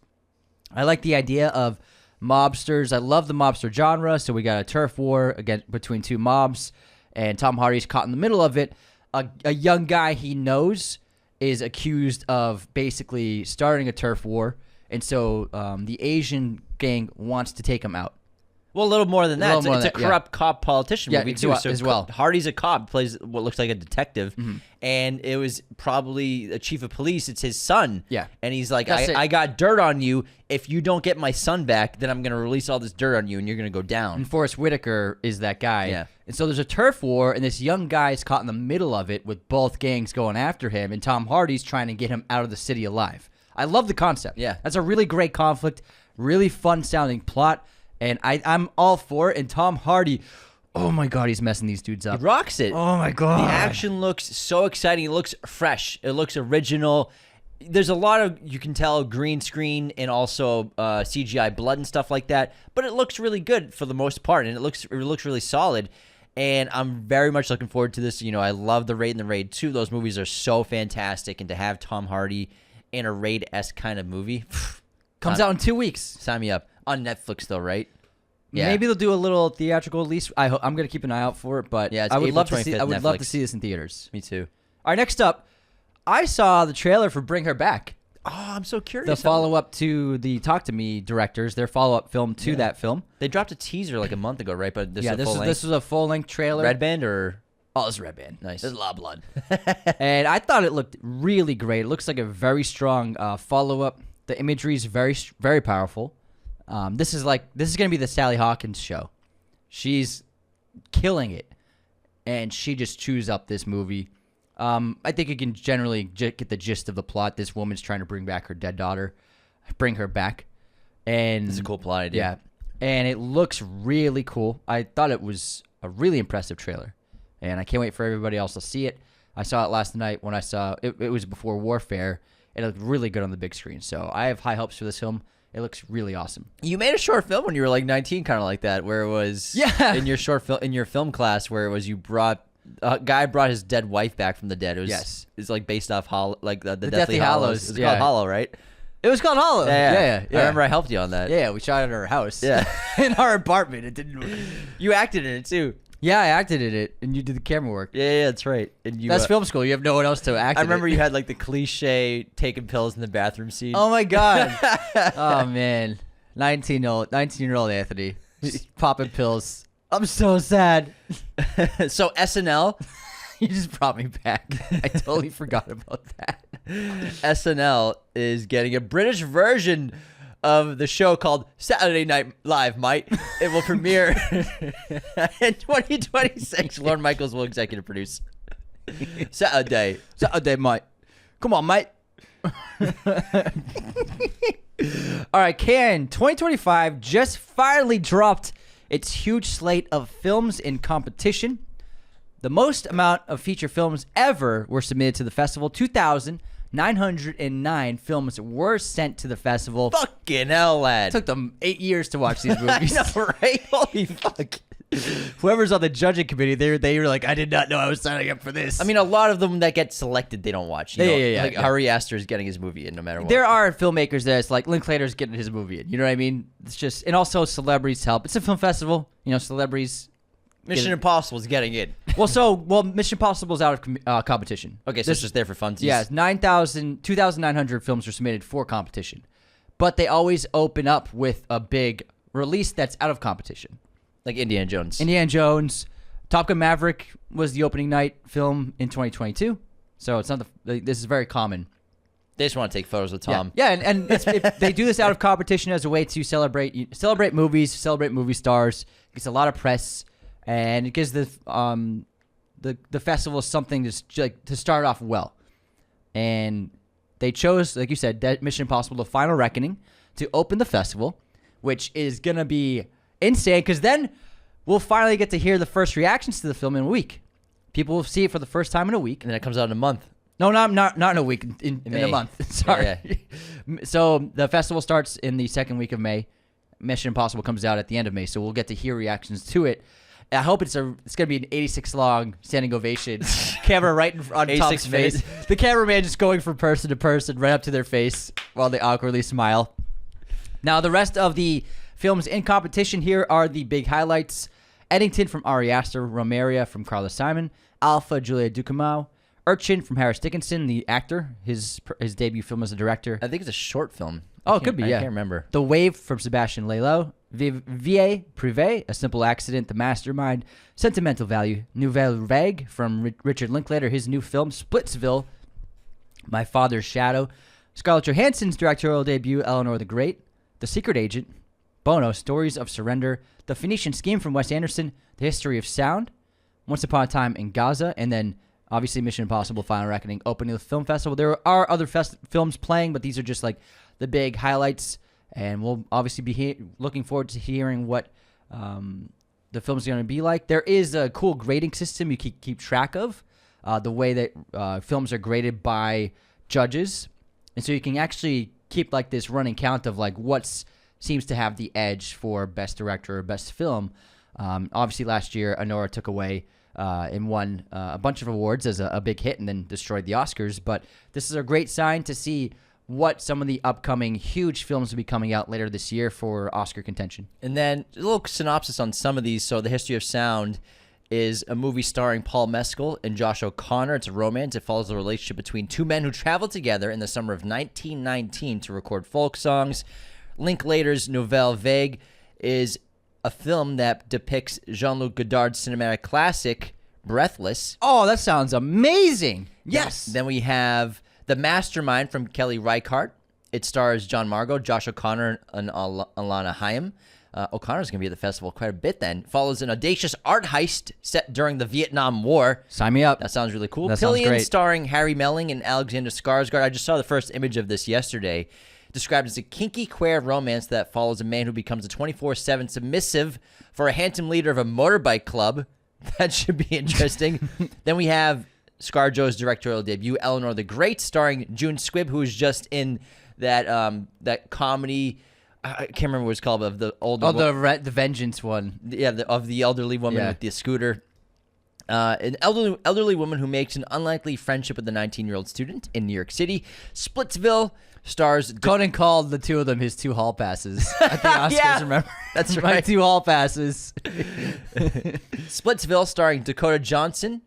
I like the idea of mobsters. I love the mobster genre. So we got a turf war between two mobs, and Tom Hardy's caught in the middle of it. A young guy he knows is accused of basically starting a turf war, and so the Asian gang wants to take him out.
Well, a little more than that.
little more
It's a
than that,
corrupt cop politician movie too.
as well.
Hardy's a cop, plays what looks like a detective, and it was probably a chief of police. It's his son.
Yeah.
And he's like,
That's it.
I got dirt on you. If you don't get my son back, then I'm going to release all this dirt on you, and you're going to go down.
And Forrest Whitaker is that guy.
Yeah.
And so there's a turf war, and this young guy is caught in the middle of it with both gangs going after him, and Tom Hardy's trying to get him out of the city alive. I love the concept.
Yeah.
That's a really great conflict, really fun-sounding plot, and I'm all for it. And Tom Hardy, oh my God, he's messing these dudes up.
He rocks it.
Oh my God.
The action looks so exciting. It looks fresh. It looks original. There's a lot of, you can tell, green screen and also CGI blood and stuff like that. But it looks really good for the most part, and it looks really solid. And I'm very much looking forward to this. You know, I love The Raid and The Raid 2. Those movies are so fantastic. And to have Tom Hardy in a Raid-esque kind of movie.
Comes out in 2 weeks.
Sign me up. On Netflix, though, right? Yeah.
Maybe they'll do a little theatrical release. I'm going to keep an eye out for it, but
Yeah, it's
I would
April
love to see.
25th
I would love
Netflix.
to see this in theaters.
Me too.
All right, next up, I saw the trailer for Bring Her Back.
I'm so curious.
The follow-up to the Talk to Me directors, their follow-up film to that film.
They dropped a teaser like a month ago, right? But this
was a full-length trailer.
Red Band or?
Oh, it's Red Band.
Nice.
There's a lot of blood. And I thought it looked really great. It looks like a very strong follow-up. The imagery is very, very powerful. This is going to be the Sally Hawkins show. She's killing it, and she just chews up this movie. I think you can generally get the gist of the plot. This woman's trying to bring back her dead daughter, bring her back, and
it's a cool plot idea.
Yeah, and it looks really cool. I thought it was a really impressive trailer, and I can't wait for everybody else to see it. I saw it last night when I saw it. It was before Warfare. It looked really good on the big screen, so I have high hopes for this film. It looks really awesome.
You made a short film when you were like 19, kind of like that, where it was in your in your film class, where it was a guy brought his dead wife back from the dead. It was it's like based off the Deathly Hallows. It was called Hollow, right?
It was called Hollow. Yeah.
I remember I helped you on that.
Yeah, we shot it at our house.
Yeah,
in our apartment. It didn't.
You acted in it too.
Yeah, I acted in it, and you did the camera work.
Yeah, that's right. And
that's film school. You have no one else to act.
I remember you had like the cliche taking pills in the bathroom scene.
Oh my god. Oh man, 19-year-old Anthony just popping pills. I'm so sad.
So SNL,
you just brought me back. I totally forgot about that.
SNL is getting a British version of the show called Saturday Night Live, mate. It will premiere in 2026. Lorne Michaels will executive produce. Saturday,
mate. Come on, mate. All right, Cannes 2025 just finally dropped its huge slate of films in competition. The most amount of feature films ever were submitted to the festival. 2,909 films were sent to the festival.
Fucking hell, lad.
It took them 8 years to watch these movies.
I know, right? Holy fuck.
Whoever's on the judging committee, they were like, I did not know I was signing up for this.
I mean, a lot of them that get selected, they don't watch. You know?
Yeah.
Like Ari Aster is getting his movie in no matter what.
There are filmmakers that it's like Linklater's getting his movie in. You know what I mean? It's just, and also celebrities help. It's a film festival. You know, celebrities.
Mission Impossible is getting in.
Well, Mission Impossible is out of competition.
Okay, so it's just there for funsies.
Yeah, 2,900 films were submitted for competition. But they always open up with a big release that's out of competition.
Like Indiana Jones.
Top Gun Maverick was the opening night film in 2022. So it's not this is very common.
They just want to take photos with Tom.
Yeah, and they do this out of competition as a way to celebrate movies, celebrate movie stars. It gets a lot of press, and it gives the festival something to start off well. And they chose, like you said, Mission Impossible: The Final Reckoning to open the festival, which is gonna be insane, because then we'll finally get to hear the first reactions to the film in a week. People will see it for the first time in a week.
And then it comes out in a month.
No, not in a week, in a month. Sorry. Yeah. So the festival starts in the second week of May. Mission Impossible comes out at the end of May, so we'll get to hear reactions to it. I hope it's going to be an 86 long standing ovation. Camera right on Tom's face. The cameraman just going from person to person, right up to their face while they awkwardly smile. Now, the rest of the films in competition here are the big highlights. Eddington from Ari Aster, Romeria from Carlos Simon, Alpha, Julia Ducournau, Urchin from Harris Dickinson, the actor, his debut film as a director.
I think it's a short film.
Oh, it could be, yeah.
I can't remember.
The Wave from Sebastian Lelot, Vie Privé, A Simple Accident, The Mastermind, Sentimental Value, Nouvelle Vague from Richard Linklater, his new film, Splitsville, My Father's Shadow, Scarlett Johansson's directorial debut, Eleanor the Great, The Secret Agent, Bono, Stories of Surrender, The Phoenician Scheme from Wes Anderson, The History of Sound, Once Upon a Time in Gaza, and then obviously Mission Impossible: Final Reckoning opening the film festival. There are other films playing, but these are just like the big highlights, and we'll obviously be looking forward to hearing what the film's going to be like. There is a cool grading system you keep track of, the way that films are graded by judges, and so you can actually keep like this running count of like what's seems to have the edge for best director or best film. Obviously, last year, Anora took away and won a bunch of awards as a big hit and then destroyed the Oscars. But this is a great sign to see what some of the upcoming huge films will be coming out later this year for Oscar contention.
And then a little synopsis on some of these. So The History of Sound is a movie starring Paul Mescal and Josh O'Connor. It's a romance. It follows the relationship between two men who traveled together in the summer of 1919 to record folk songs. Linklater's Nouvelle Vague is a film that depicts Jean-Luc Godard's cinematic classic, Breathless.
Oh, that sounds amazing. Yes.
Then we have The Mastermind from Kelly Reichardt. It stars John Margot, Josh O'Connor, and Alana Haim. O'Connor's going to be at the festival quite a bit then. Follows an audacious art heist set during the Vietnam War.
Sign me up.
That sounds really cool.
That sounds
Pillion
great.
starring Harry Melling and Alexander Skarsgård. I just saw the first image of this yesterday. Described as a kinky queer romance that follows a man who becomes a 24/7 submissive for a handsome leader of a motorbike club. That should be interesting. Then we have ScarJo's directorial debut, Eleanor the Great, starring June Squibb, who was just in that comedy. I can't remember what it's called, of the older.
Oh, the Vengeance one.
Yeah, of the elderly woman with the scooter. An elderly woman who makes an unlikely friendship with a 19-year-old student in New York City. Splitsville stars.
Conan called the two of them his two hall passes at the Oscars.
Yeah,
remember?
that's
My
right.
two hall passes.
Splitsville starring Dakota Johnson,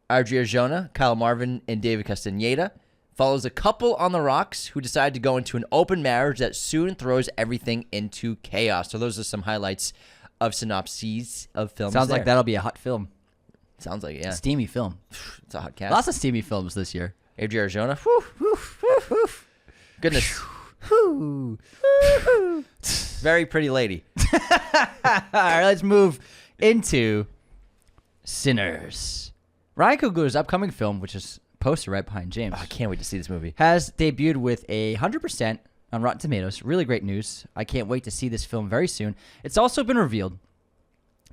Adria Arjona, Kyle Marvin, and David Castaneda. Follows a couple on the rocks who decide to go into an open marriage that soon throws everything into chaos. So those are some highlights of synopses of films.
Sounds like that'll be a hot film.
Sounds like it, yeah.
Steamy film.
It's a hot cast.
Lots of steamy films this year.
Adria Arjona. Goodness. Very pretty lady.
All right, let's move into Sinners. Ryan Coogler's upcoming film, which is poster right behind James,
I can't wait to see this movie.
has debuted with 100% on Rotten Tomatoes. Really great news. I can't wait to see this film very soon. It's also been revealed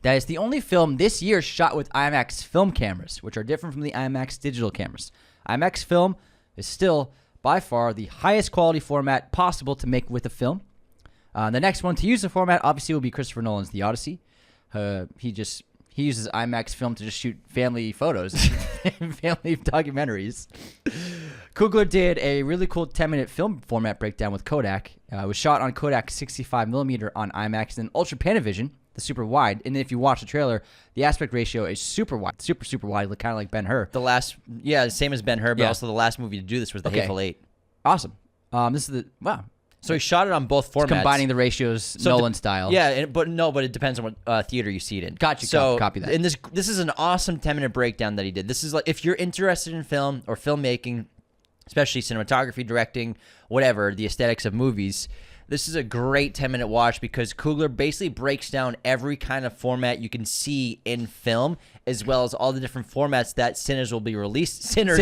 that it's the only film this year shot with IMAX film cameras, which are different from the IMAX digital cameras. IMAX film is still by far the highest quality format possible to make with a film. The next one to use the format obviously will be Christopher Nolan's The Odyssey. He uses IMAX film to just shoot family photos and family documentaries. Coogler did a really cool 10-minute film format breakdown with Kodak. It was shot on Kodak 65mm on IMAX and Ultra Panavision, the super wide. And if you watch the trailer, the aspect ratio is super wide, super wide, kind of like Ben-Hur.
Same as Ben-Hur, but also the last movie to do this was The Hateful Eight.
Awesome. This is wow.
So he shot it on both formats.
Combining the ratios, Nolan style.
Yeah, but it depends on what theater you see it in.
Gotcha.
So
copy that.
And this is an awesome 10-minute breakdown that he did. This is like, if you're interested in film or filmmaking, especially cinematography, directing, whatever, the aesthetics of movies, this is a great 10-minute watch because Coogler basically breaks down every kind of format you can see in film, as well as all the different formats that Sinners will be released. Sinners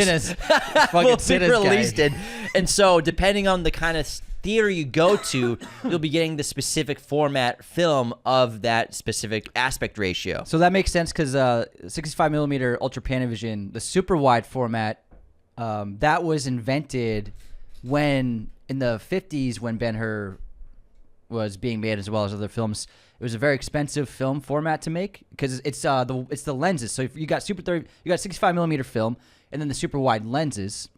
will be released in. And so depending on the kind of theater you go to, you'll be getting the specific format film of that specific aspect ratio.
So that makes sense because 65mm Ultra Panavision, the super wide format, that was invented when in the 50s when Ben-Hur was being made, as well as other films. It was a very expensive film format to make because it's the lenses. So if you got 65mm film and then the super wide lenses,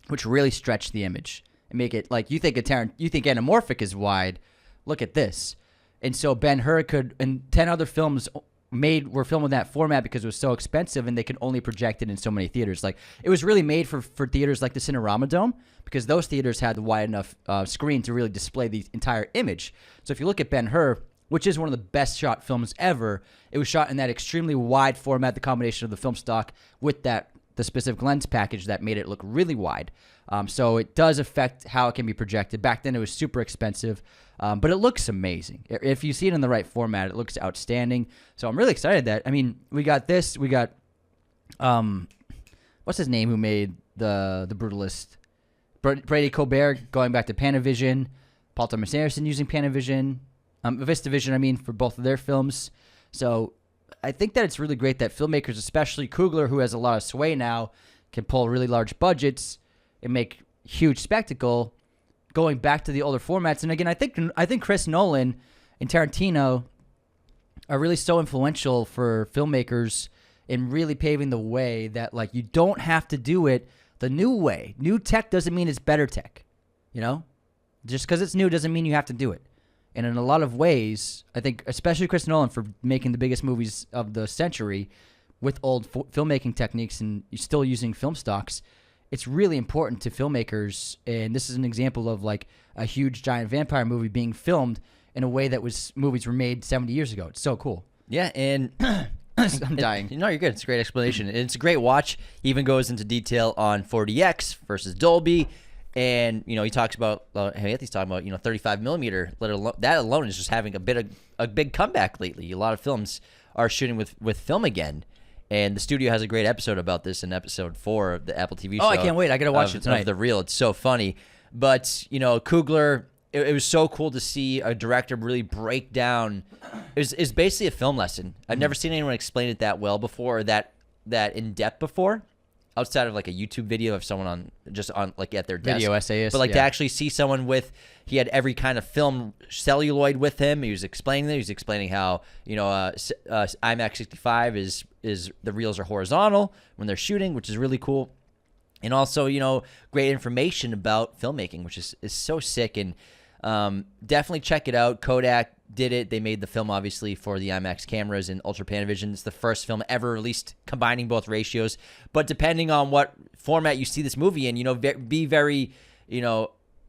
which really stretch the image and make it like you think anamorphic is wide. Look at this. And so Ben-Hur and 10 other films were filmed in that format because it was so expensive and they could only project it in so many theaters. Like it was really made for theaters like the Cinerama Dome because those theaters had the wide enough screen to really display the entire image. So if you look at Ben-Hur, which is one of the best shot films ever, it was shot in that extremely wide format, the combination of the film stock with the specific lens package that made it look really wide. So it does affect how it can be projected. Back then it was super expensive, but it looks amazing. If you see it in the right format, it looks outstanding. So I'm really excited that, we got this. We got, what's his name who made the Brutalist? Brady Colbert going back to Panavision. Paul Thomas Anderson using Panavision. VistaVision, for both of their films. So I think that it's really great that filmmakers, especially Coogler, who has a lot of sway now, can pull really large budgets and make huge spectacle going back to the older formats. And again, I think Chris Nolan and Tarantino are really so influential for filmmakers in really paving the way that like you don't have to do it the new way. New tech doesn't mean it's better tech. Just because it's new doesn't mean you have to do it. And in a lot of ways, I think, especially Chris Nolan for making the biggest movies of the century, with old filmmaking techniques and you're still using film stocks, it's really important to filmmakers. And this is an example of like a huge giant vampire movie being filmed in a way that movies were made 70 years ago. It's so cool.
Yeah, and
I'm dying.
No, you're good. It's a great explanation. And it's a great watch. He even goes into detail on 4DX versus Dolby. And, he talks about, Anthony's talking about, 35 millimeter, let alone, that alone is just having a big comeback lately. A lot of films are shooting with film again. And the studio has a great episode about this in episode 4 of the Apple TV show.
Oh, I can't wait. I got to watch it tonight.
Of The Real. It's so funny. But, Coogler, it was so cool to see a director really break down. It's basically a film lesson. I've never seen anyone explain it that well before, or that in depth before, outside of like a YouTube video of someone on like at their desk.
Video essayist.
But to actually see someone he had every kind of film celluloid with him. He was explaining it. He was explaining how, IMAX 65 is the reels are horizontal when they're shooting, which is really cool. And also, great information about filmmaking, which is so sick. And definitely check it out. Kodak did it. They made the film, obviously, for the IMAX cameras and Ultra Panavision. It's the first film ever released combining both ratios. But depending on what format you see this movie in, be very,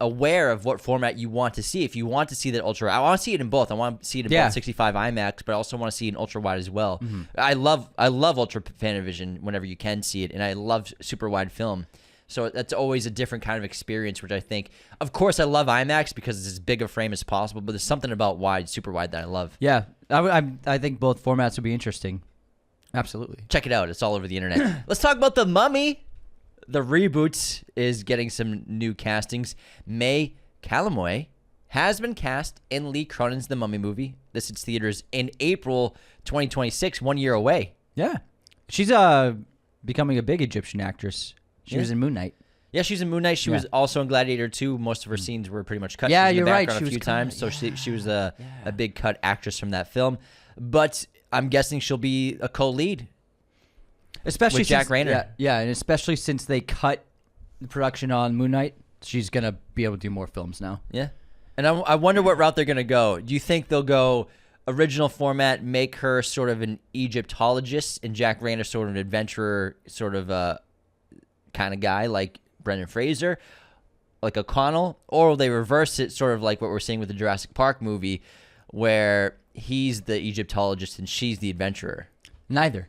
aware of what format you want to see. If you want to see that ultra, I want to see it in both. I want to see it in both 65 IMAX, but I also want to see it in ultra wide as well. Mm-hmm. I love Ultra Panavision whenever you can see it, and I love super wide film. So that's always a different kind of experience, which I think, of course, I love IMAX because it's as big a frame as possible, but there's something about super wide that I love.
Yeah, I think both formats would be interesting. Absolutely.
Check it out. It's all over the internet. Let's talk about The Mummy. The reboot is getting some new castings. May Calloway has been cast in Lee Cronin's The Mummy movie. This hits theaters in April 2026, 1 year away.
Yeah. She's becoming a big Egyptian actress. She was in Moon Knight.
Yeah, she's in Moon Knight. She was also in Gladiator 2. Most of her scenes were pretty much cut.
Yeah,
she was in the
you're right.
background
She
a few
was
times, so she was a big cut actress from that film. But I'm guessing she'll be a co-lead.
Especially
with Jack Rayner.
Yeah, and especially since they cut the production on Moon Knight, she's going to be able to do more films now.
Yeah. And I wonder what route they're going to go. Do you think they'll go original format, make her sort of an Egyptologist, and Jack Rayner sort of an adventurer, sort of kind of guy like Brendan Fraser, like O'Connell? Or will they reverse it, sort of like what we're seeing with the Jurassic Park movie, where he's the Egyptologist and she's the adventurer?
Neither.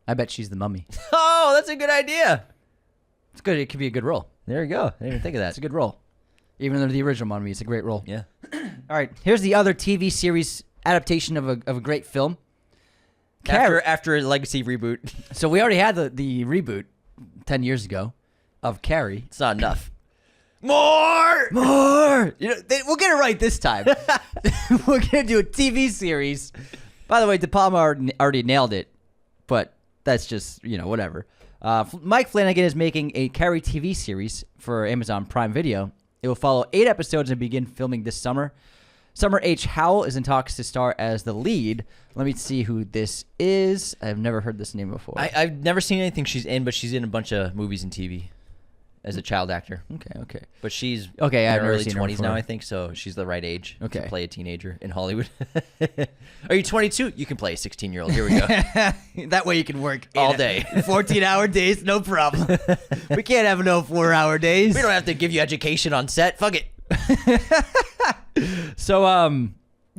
I bet she's the mummy.
Oh, that's a good idea.
It's good. It could be a good role.
There you go. I didn't even think of that.
It's a good role. Even though the original mummy, it's a great role.
Yeah.
All right. Here's the other TV series adaptation of a great film.
After a legacy reboot.
So we already had the reboot 10 years ago of Carrie.
It's not enough. More.
We'll get it right this time. We're going to do a TV series. By the way, De Palma already nailed it, but that's just, whatever. Mike Flanagan is making a Carrie TV series for Amazon Prime Video. It will follow 8 episodes and begin filming this summer. Summer H. Howell is in talks to star as the lead. Let me see who this is. I've never heard this name before.
I've never seen anything she's in, but she's in a bunch of movies and TV as a child actor.
Okay.
But she's
in her
early 20s now, I think, so she's the right age to play a teenager in Hollywood. Are you 22? You can play a 16-year-old. Here we go.
That way you can work
all day.
14-hour days, no problem. We can't have no 4-hour days.
We don't have to give you education on set. Fuck it.
So,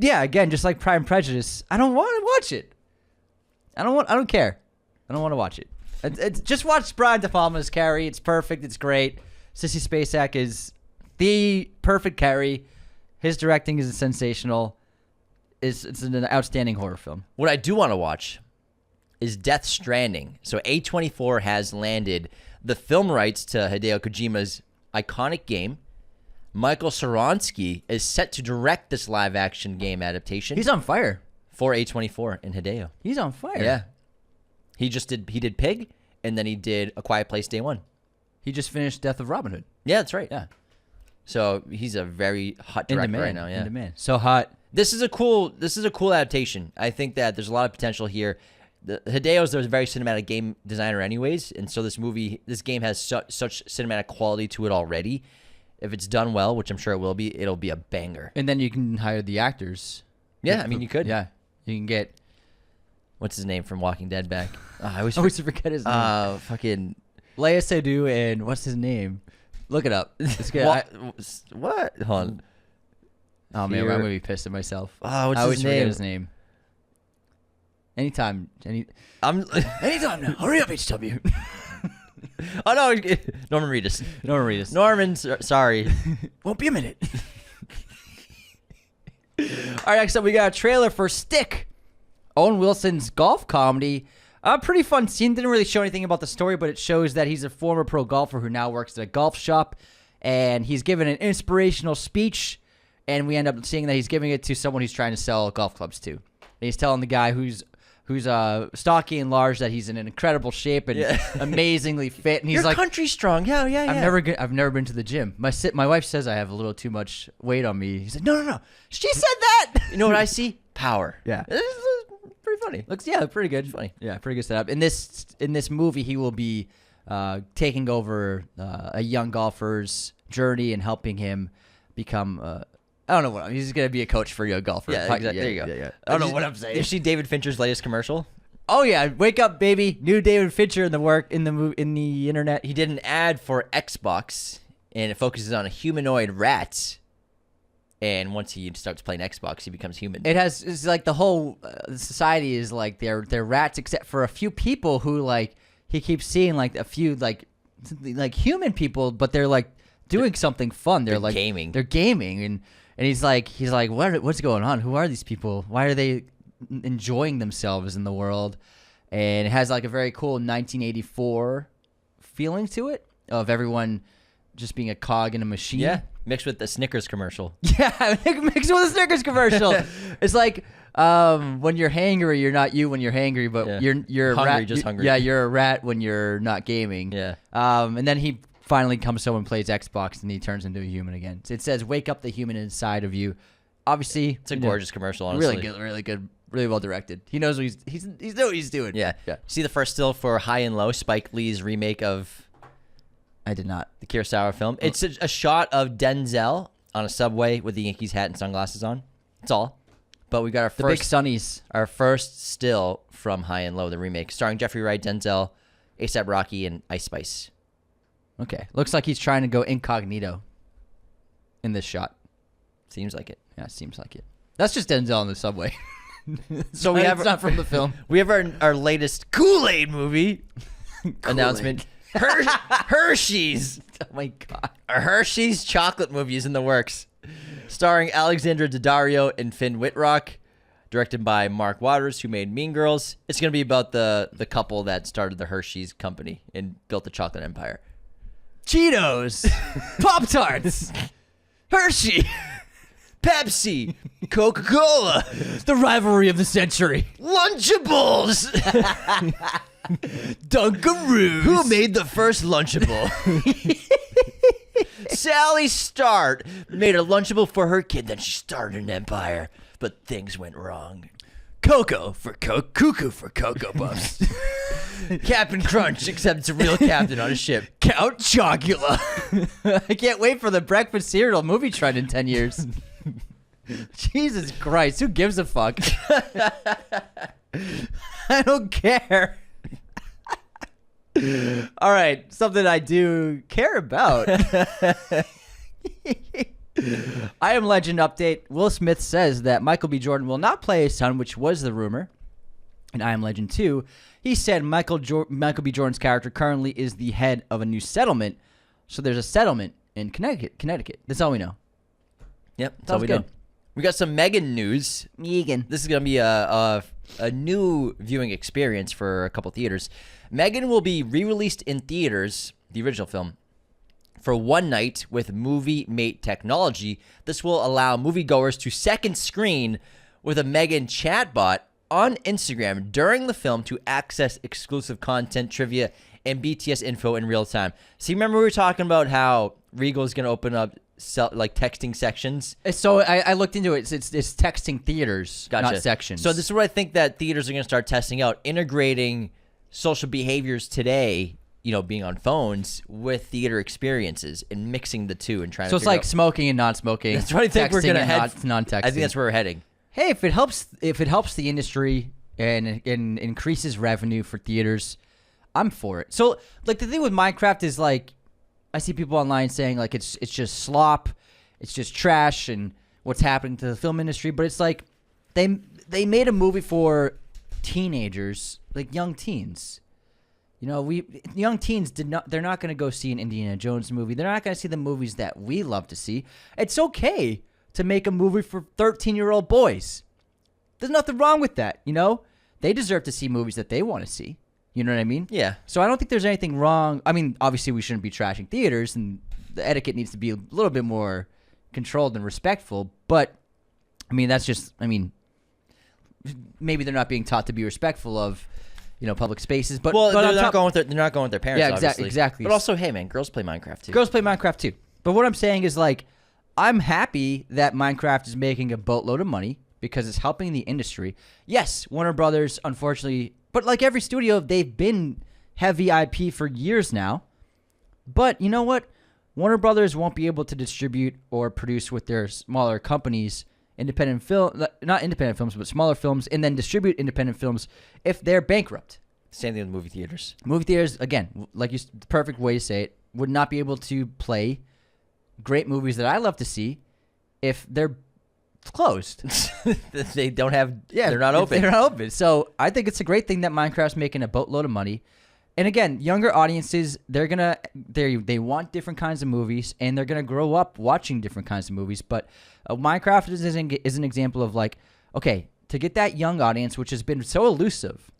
again, just like Pride and Prejudice, I don't want to watch it. I don't care. I don't want to watch it. It's just watch Brian De Palma's Carrie. It's perfect. It's great. Sissy Spacek is the perfect Carrie. His directing is sensational. It's an outstanding horror film.
What I do want to watch is Death Stranding. So A24 has landed the film rights to Hideo Kojima's iconic game. Michael Saransky is set to direct this live-action game adaptation.
He's on fire.
For A24 and Hideo.
He's on fire.
Yeah. He did Pig, and then he did A Quiet Place Day One.
He just finished Death of Robin Hood.
Yeah, that's right.
Yeah.
So he's a very hot director right now. Yeah.
In demand. So hot.
This is a cool adaptation. I think that there's a lot of potential here. Hideo's a very cinematic game designer anyways, and so this game has such cinematic quality to it already. If it's done well, which I'm sure it will be, it'll be a banger.
And then you can hire the actors.
Yeah, I mean, you could.
Yeah. You can get
what's his name from Walking Dead back? I always
forget his name.
Fucking
Leia Seydoux and what's his name? Look it up. It's good.
What? Hold on.
Oh man, I'm gonna be pissed at myself.
Oh, what's
I always
his name?
forget his name. Anytime now. Hurry up, HW.
Oh no, Norman Reedus. Norman, sorry.
Won't be a minute. All right, next up we got a trailer for Stick, Owen Wilson's golf comedy. Pretty fun scene. Didn't really show anything about the story, but it shows that he's a former pro golfer who now works at a golf shop, and he's given an inspirational speech, and we end up seeing that he's giving it to someone he's trying to sell golf clubs to. And he's telling the guy who's stocky and large that he's in an incredible shape and amazingly fit, and he's
You're
like,
country strong. Yeah.
I've never been to the gym. My wife says I have a little too much weight on me. He said, no. She said that.
You know what I see? Power.
Yeah.
This is pretty funny.
Looks pretty good.
Funny.
Yeah, pretty good setup. In this movie, he will be taking over a young golfer's journey and helping him become. I don't know what he's going to be a coach for a young golfer.
Yeah, exactly. There you go.
Yeah. I don't know what I'm saying.
Did you see David Fincher's latest commercial?
Oh yeah, wake up, baby! New David Fincher in the internet.
He did an ad for Xbox, and it focuses on a humanoid rat. And once he starts playing Xbox, he becomes human.
It's like the whole society is like they're rats, except for a few people who like he keeps seeing like a few like human people, but they're like doing something fun. They're like
gaming.
They're gaming, and he's like what's going on? Who are these people? Why are they enjoying themselves in the world? And it has like a very cool 1984 feeling to it of everyone just being a cog in a machine.
Yeah, mixed with the Snickers commercial.
Yeah, mixed with a Snickers commercial. It's like when you're hangry, you're not you when you're hangry, but you're a
hungry,
rat.
just hungry.
Yeah, you're a rat when you're not gaming.
Yeah.
And then he finally comes home and plays Xbox, and he turns into a human again. So it says, "Wake up the human inside of you." Obviously,
It's a gorgeous commercial, honestly.
really good, really well directed. He knows what he's know what he's doing.
Yeah. See the first still for High and Low, Spike Lee's remake of
I did not.
the Kurosawa film. It's a shot of Denzel on a subway with the Yankees hat and sunglasses on. That's all. But we got our
The Big Sunnies.
our first still from High and Low, the remake, starring Jeffrey Wright, Denzel, A$AP Rocky, and Ice Spice.
Okay, looks like he's trying to go incognito in this shot.
Seems like it.
Yeah, seems like it. That's just Denzel on the subway.
So we have
it's not from the film.
We have our latest Kool-Aid movie announcement. Hershey's.
Oh my god.
A Hershey's chocolate movie is in the works, starring Alexandra Daddario and Finn Wittrock, directed by Mark Waters, who made Mean Girls. It's going to be about the couple that started the Hershey's company and built the chocolate empire.
Cheetos, Pop-Tarts, Hershey,
Pepsi, Coca-Cola,
the rivalry of the century,
Lunchables.
Dunkaroos.
Who made the first Lunchable? Sally Start made a Lunchable for her kid, then she started an empire, but things went wrong. Cocoa for Cuckoo for Cocoa Puffs. Captain Crunch, except it's a real captain on a ship.
Count Chocula. I can't wait for the breakfast cereal movie trend in 10 years. Jesus Christ, who gives a fuck? I don't care. All right, something I do care about. I Am Legend update. Will Smith says that Michael B. Jordan will not play his son, which was the rumor. In I Am Legend 2, he said Michael B. Jordan's character currently is the head of a new settlement. So there's a settlement in Connecticut. That's all we know.
Yep, that's all we did. We got some Megan news.
Megan.
This is going to be a new viewing experience for a couple theaters. Megan will be re-released in theaters, the original film, for one night with Movie Mate technology. This will allow moviegoers to second screen with a Megan chatbot on Instagram during the film to access exclusive content, trivia, and BTS info in real time. See, remember we were talking about how Regal's going to open up texting sections?
So I looked into it. It's texting theaters,
Gotcha.
not sections.
So this is what I think that theaters are going to start testing out, integrating social behaviors today, being on phones with theater experiences and mixing the two and trying to
So it's like smoking and non-smoking.
That's what I think we're going to head.
Non-texting.
I think that's where we're heading.
Hey, if it helps the industry, and increases revenue for theaters, I'm for it. So like the thing with Minecraft is like I see people online saying like it's just slop, it's just trash and what's happening to the film industry, but it's like they made a movie for teenagers, like young teens. You know, young teens they're not going to go see an Indiana Jones movie. They're not going to see the movies that we love to see. It's okay to make a movie for 13-year-old boys. There's nothing wrong with that, you know? They deserve to see movies that they want to see. You know what I mean?
Yeah.
So I don't think there's anything wrong. I mean, obviously we shouldn't be trashing theaters, and the etiquette needs to be a little bit more controlled and respectful. But, I mean, maybe they're not being taught to be respectful of, you know, public spaces. But
they're not going with their parents.
Yeah,
obviously.
exactly.
But also, hey man, girls play Minecraft too.
Girls play Minecraft too. But what I'm saying is like, I'm happy that Minecraft is making a boatload of money because it's helping the industry. Yes, Warner Brothers, unfortunately, but like every studio, they've been heavy IP for years now. But you know what? Warner Brothers won't be able to distribute or produce with their smaller companies not independent films, but smaller films, and then distribute independent films if they're bankrupt.
Same thing with movie theaters.
Movie theaters, again, like the perfect way to say it, would not be able to play great movies that I love to see if they're closed.
They don't have. Yeah, they're not open.
They're not open. So I think it's a great thing that Minecraft's making a boatload of money. And again, younger audiences, they want different kinds of movies, and they're gonna grow up watching different kinds of movies. But Minecraft is an example of like, okay, to get that young audience, which has been so elusive,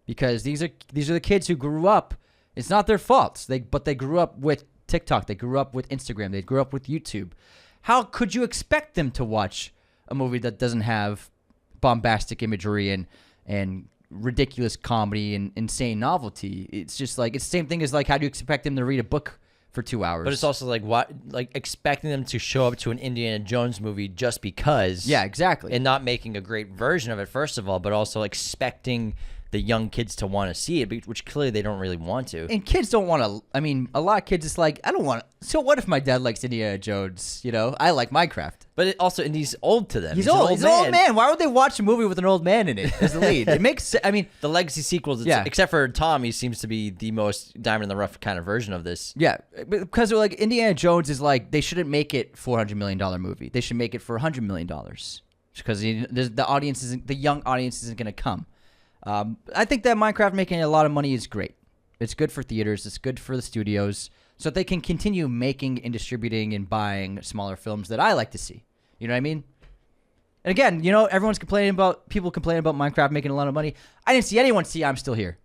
because these are the kids who grew up. It's not their faults. But they grew up with TikTok. They grew up with Instagram. They grew up with YouTube. How could you expect them to watch a movie that doesn't have bombastic imagery and ridiculous comedy and insane novelty? It's just like, it's the same thing as like, how do you expect them to read a book for 2 hours?
But it's also like expecting them to show up to an Indiana Jones movie just because.
Yeah, exactly.
And not making a great version of it, first of all, but also expecting the young kids to want to see it, which clearly they don't really want to.
And kids don't want to. I mean, a lot of kids, it's like, I don't want to. So what if my dad likes Indiana Jones? You know, I like Minecraft.
But and he's old to them.
He's old. He's an old man. Why would they watch a movie with an old man in it as the lead? It makes. I mean,
the legacy sequels. Except for Tom, he seems to be the most diamond in the rough kind of version of this.
Yeah, because like Indiana Jones is like, they shouldn't make it $400 million movie. They should make it for $100 million, because the young audience isn't going to come. I think that Minecraft making a lot of money is great. It's good for theaters. It's good for the studios, so that they can continue making and distributing and buying smaller films that I like to see. You know what I mean? And again, you know, people complaining about Minecraft making a lot of money. I didn't see anyone see I'm Still Here.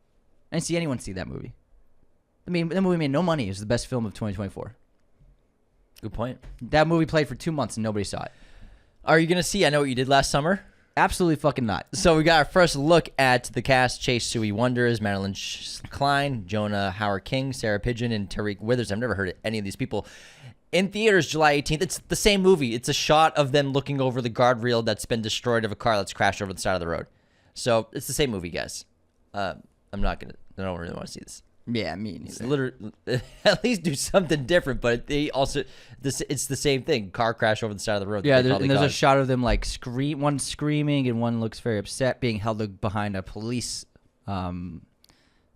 I didn't see anyone see that movie. I mean, that movie made no money. It was the best film of 2024.
Good point.
That movie played for 2 months and nobody saw it.
Are you going to see I Know What You Did Last Summer?
Absolutely fucking not.
So we got our first look at the cast: Chase Sui Wonders, Madeline Klein, Jonah Hauer-King, Sarah Pidgeon, and Tariq Withers. I've never heard of any of these people. In theaters, July 18th. It's the same movie. It's a shot of them looking over the guardrail that's been destroyed of a car that's crashed over the side of the road. So it's the same movie, guys. I don't really want to see this.
Yeah, me neither.
It's literally, at least do something different, but it's the same thing. Car crash over the side of the road.
Yeah, there's a shot of them like one screaming and one looks very upset, being held behind a police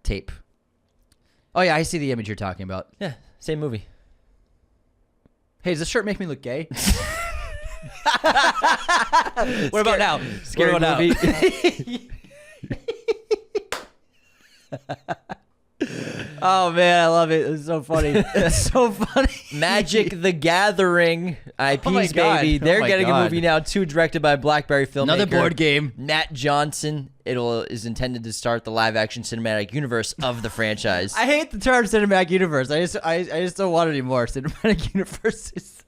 tape. Oh yeah, I see the image you're talking about.
Yeah, same movie.
Hey, does this shirt make me look gay?
What about now?
Scary movie. Oh man, I love it. It's so funny. It's so funny.
Magic the Gathering IPs, baby. They're getting a movie now too, directed by Blackberry filmmaker.
Another board game.
Matt Johnson. Is intended to start the live-action cinematic universe of the franchise.
I hate the term cinematic universe. I just don't want it anymore. Cinematic universe is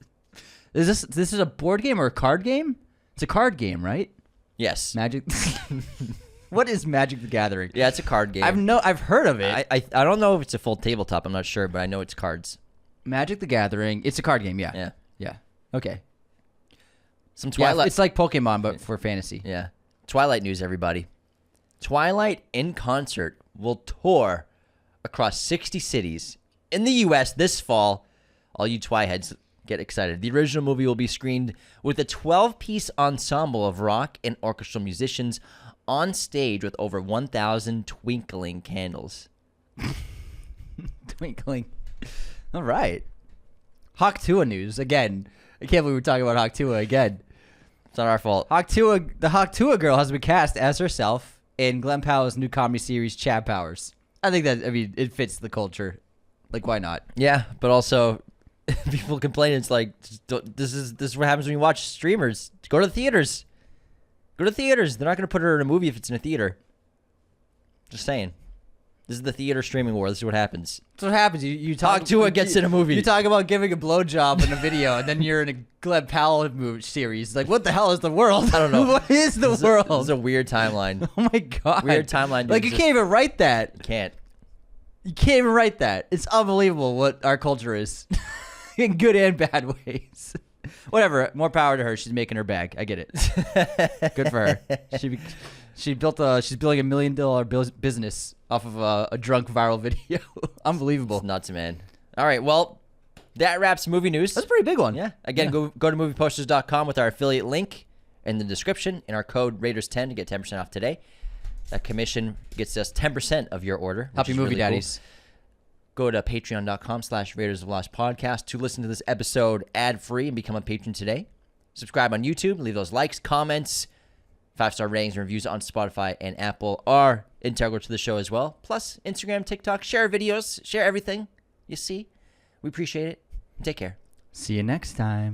this a board game or a card game? It's a card game, right?
Yes.
Magic. What is Magic the Gathering?
Yeah, it's a card game.
I've heard of it.
I don't know if it's a full tabletop. I'm not sure, but I know it's cards.
Magic the Gathering. It's a card game. Yeah. Yeah. Okay.
Some Twilight.
Yeah, it's like Pokemon, but for fantasy.
Yeah. Twilight news, everybody. Twilight in Concert will tour across 60 cities in the U.S. this fall. All you Twi heads, get excited. The original movie will be screened with a 12-piece ensemble of rock and orchestral musicians on stage with over 1,000 twinkling candles.
Twinkling. All right. Hawk Tuah news again. I can't believe we're talking about Hawk Tuah again.
It's not our fault.
The Hawk Tuah girl has been cast as herself in Glenn Powell's new comedy series, Chad Powers. I think it fits the culture. Like, why not?
Yeah, but also people complain. It's like, this is what happens when you watch streamers. Go to the theaters. Go to theaters. They're not going to put her in a movie if it's in a theater. Just saying. This is the theater streaming war. This is what happens.
That's what happens. You talk
Hawk Tuah gets in a movie.
You talk about giving a blowjob in a video, and then you're in a Glenn Powell movie series. Like, what the hell is the world?
I don't know.
What is the world?
This is a weird timeline.
Oh my god.
Weird timeline.
Like, you can't even write that.
You can't.
You can't even write that. It's unbelievable what our culture is. In good and bad ways. Whatever. More power to her. She's making her bag. I get it. Good for her. She's building $1 million business off of a drunk viral video. Unbelievable.
It's nuts, man. All right. Well, that wraps movie news.
That's a pretty big one.
Yeah. Again, go to movieposters.com with our affiliate link in the description and our code Raiders10 to get 10% off today. That commission gets us 10% of your order.
Happy movie
really
daddies.
Cool. Go to patreon.com/Raiders of Lost podcast to listen to this episode ad-free and become a patron today. Subscribe on YouTube. Leave those likes, comments, 5-star ratings and reviews on Spotify and Apple are integral to the show as well. Plus, Instagram, TikTok, share videos, share everything you see. We appreciate it. Take care.
See you next time.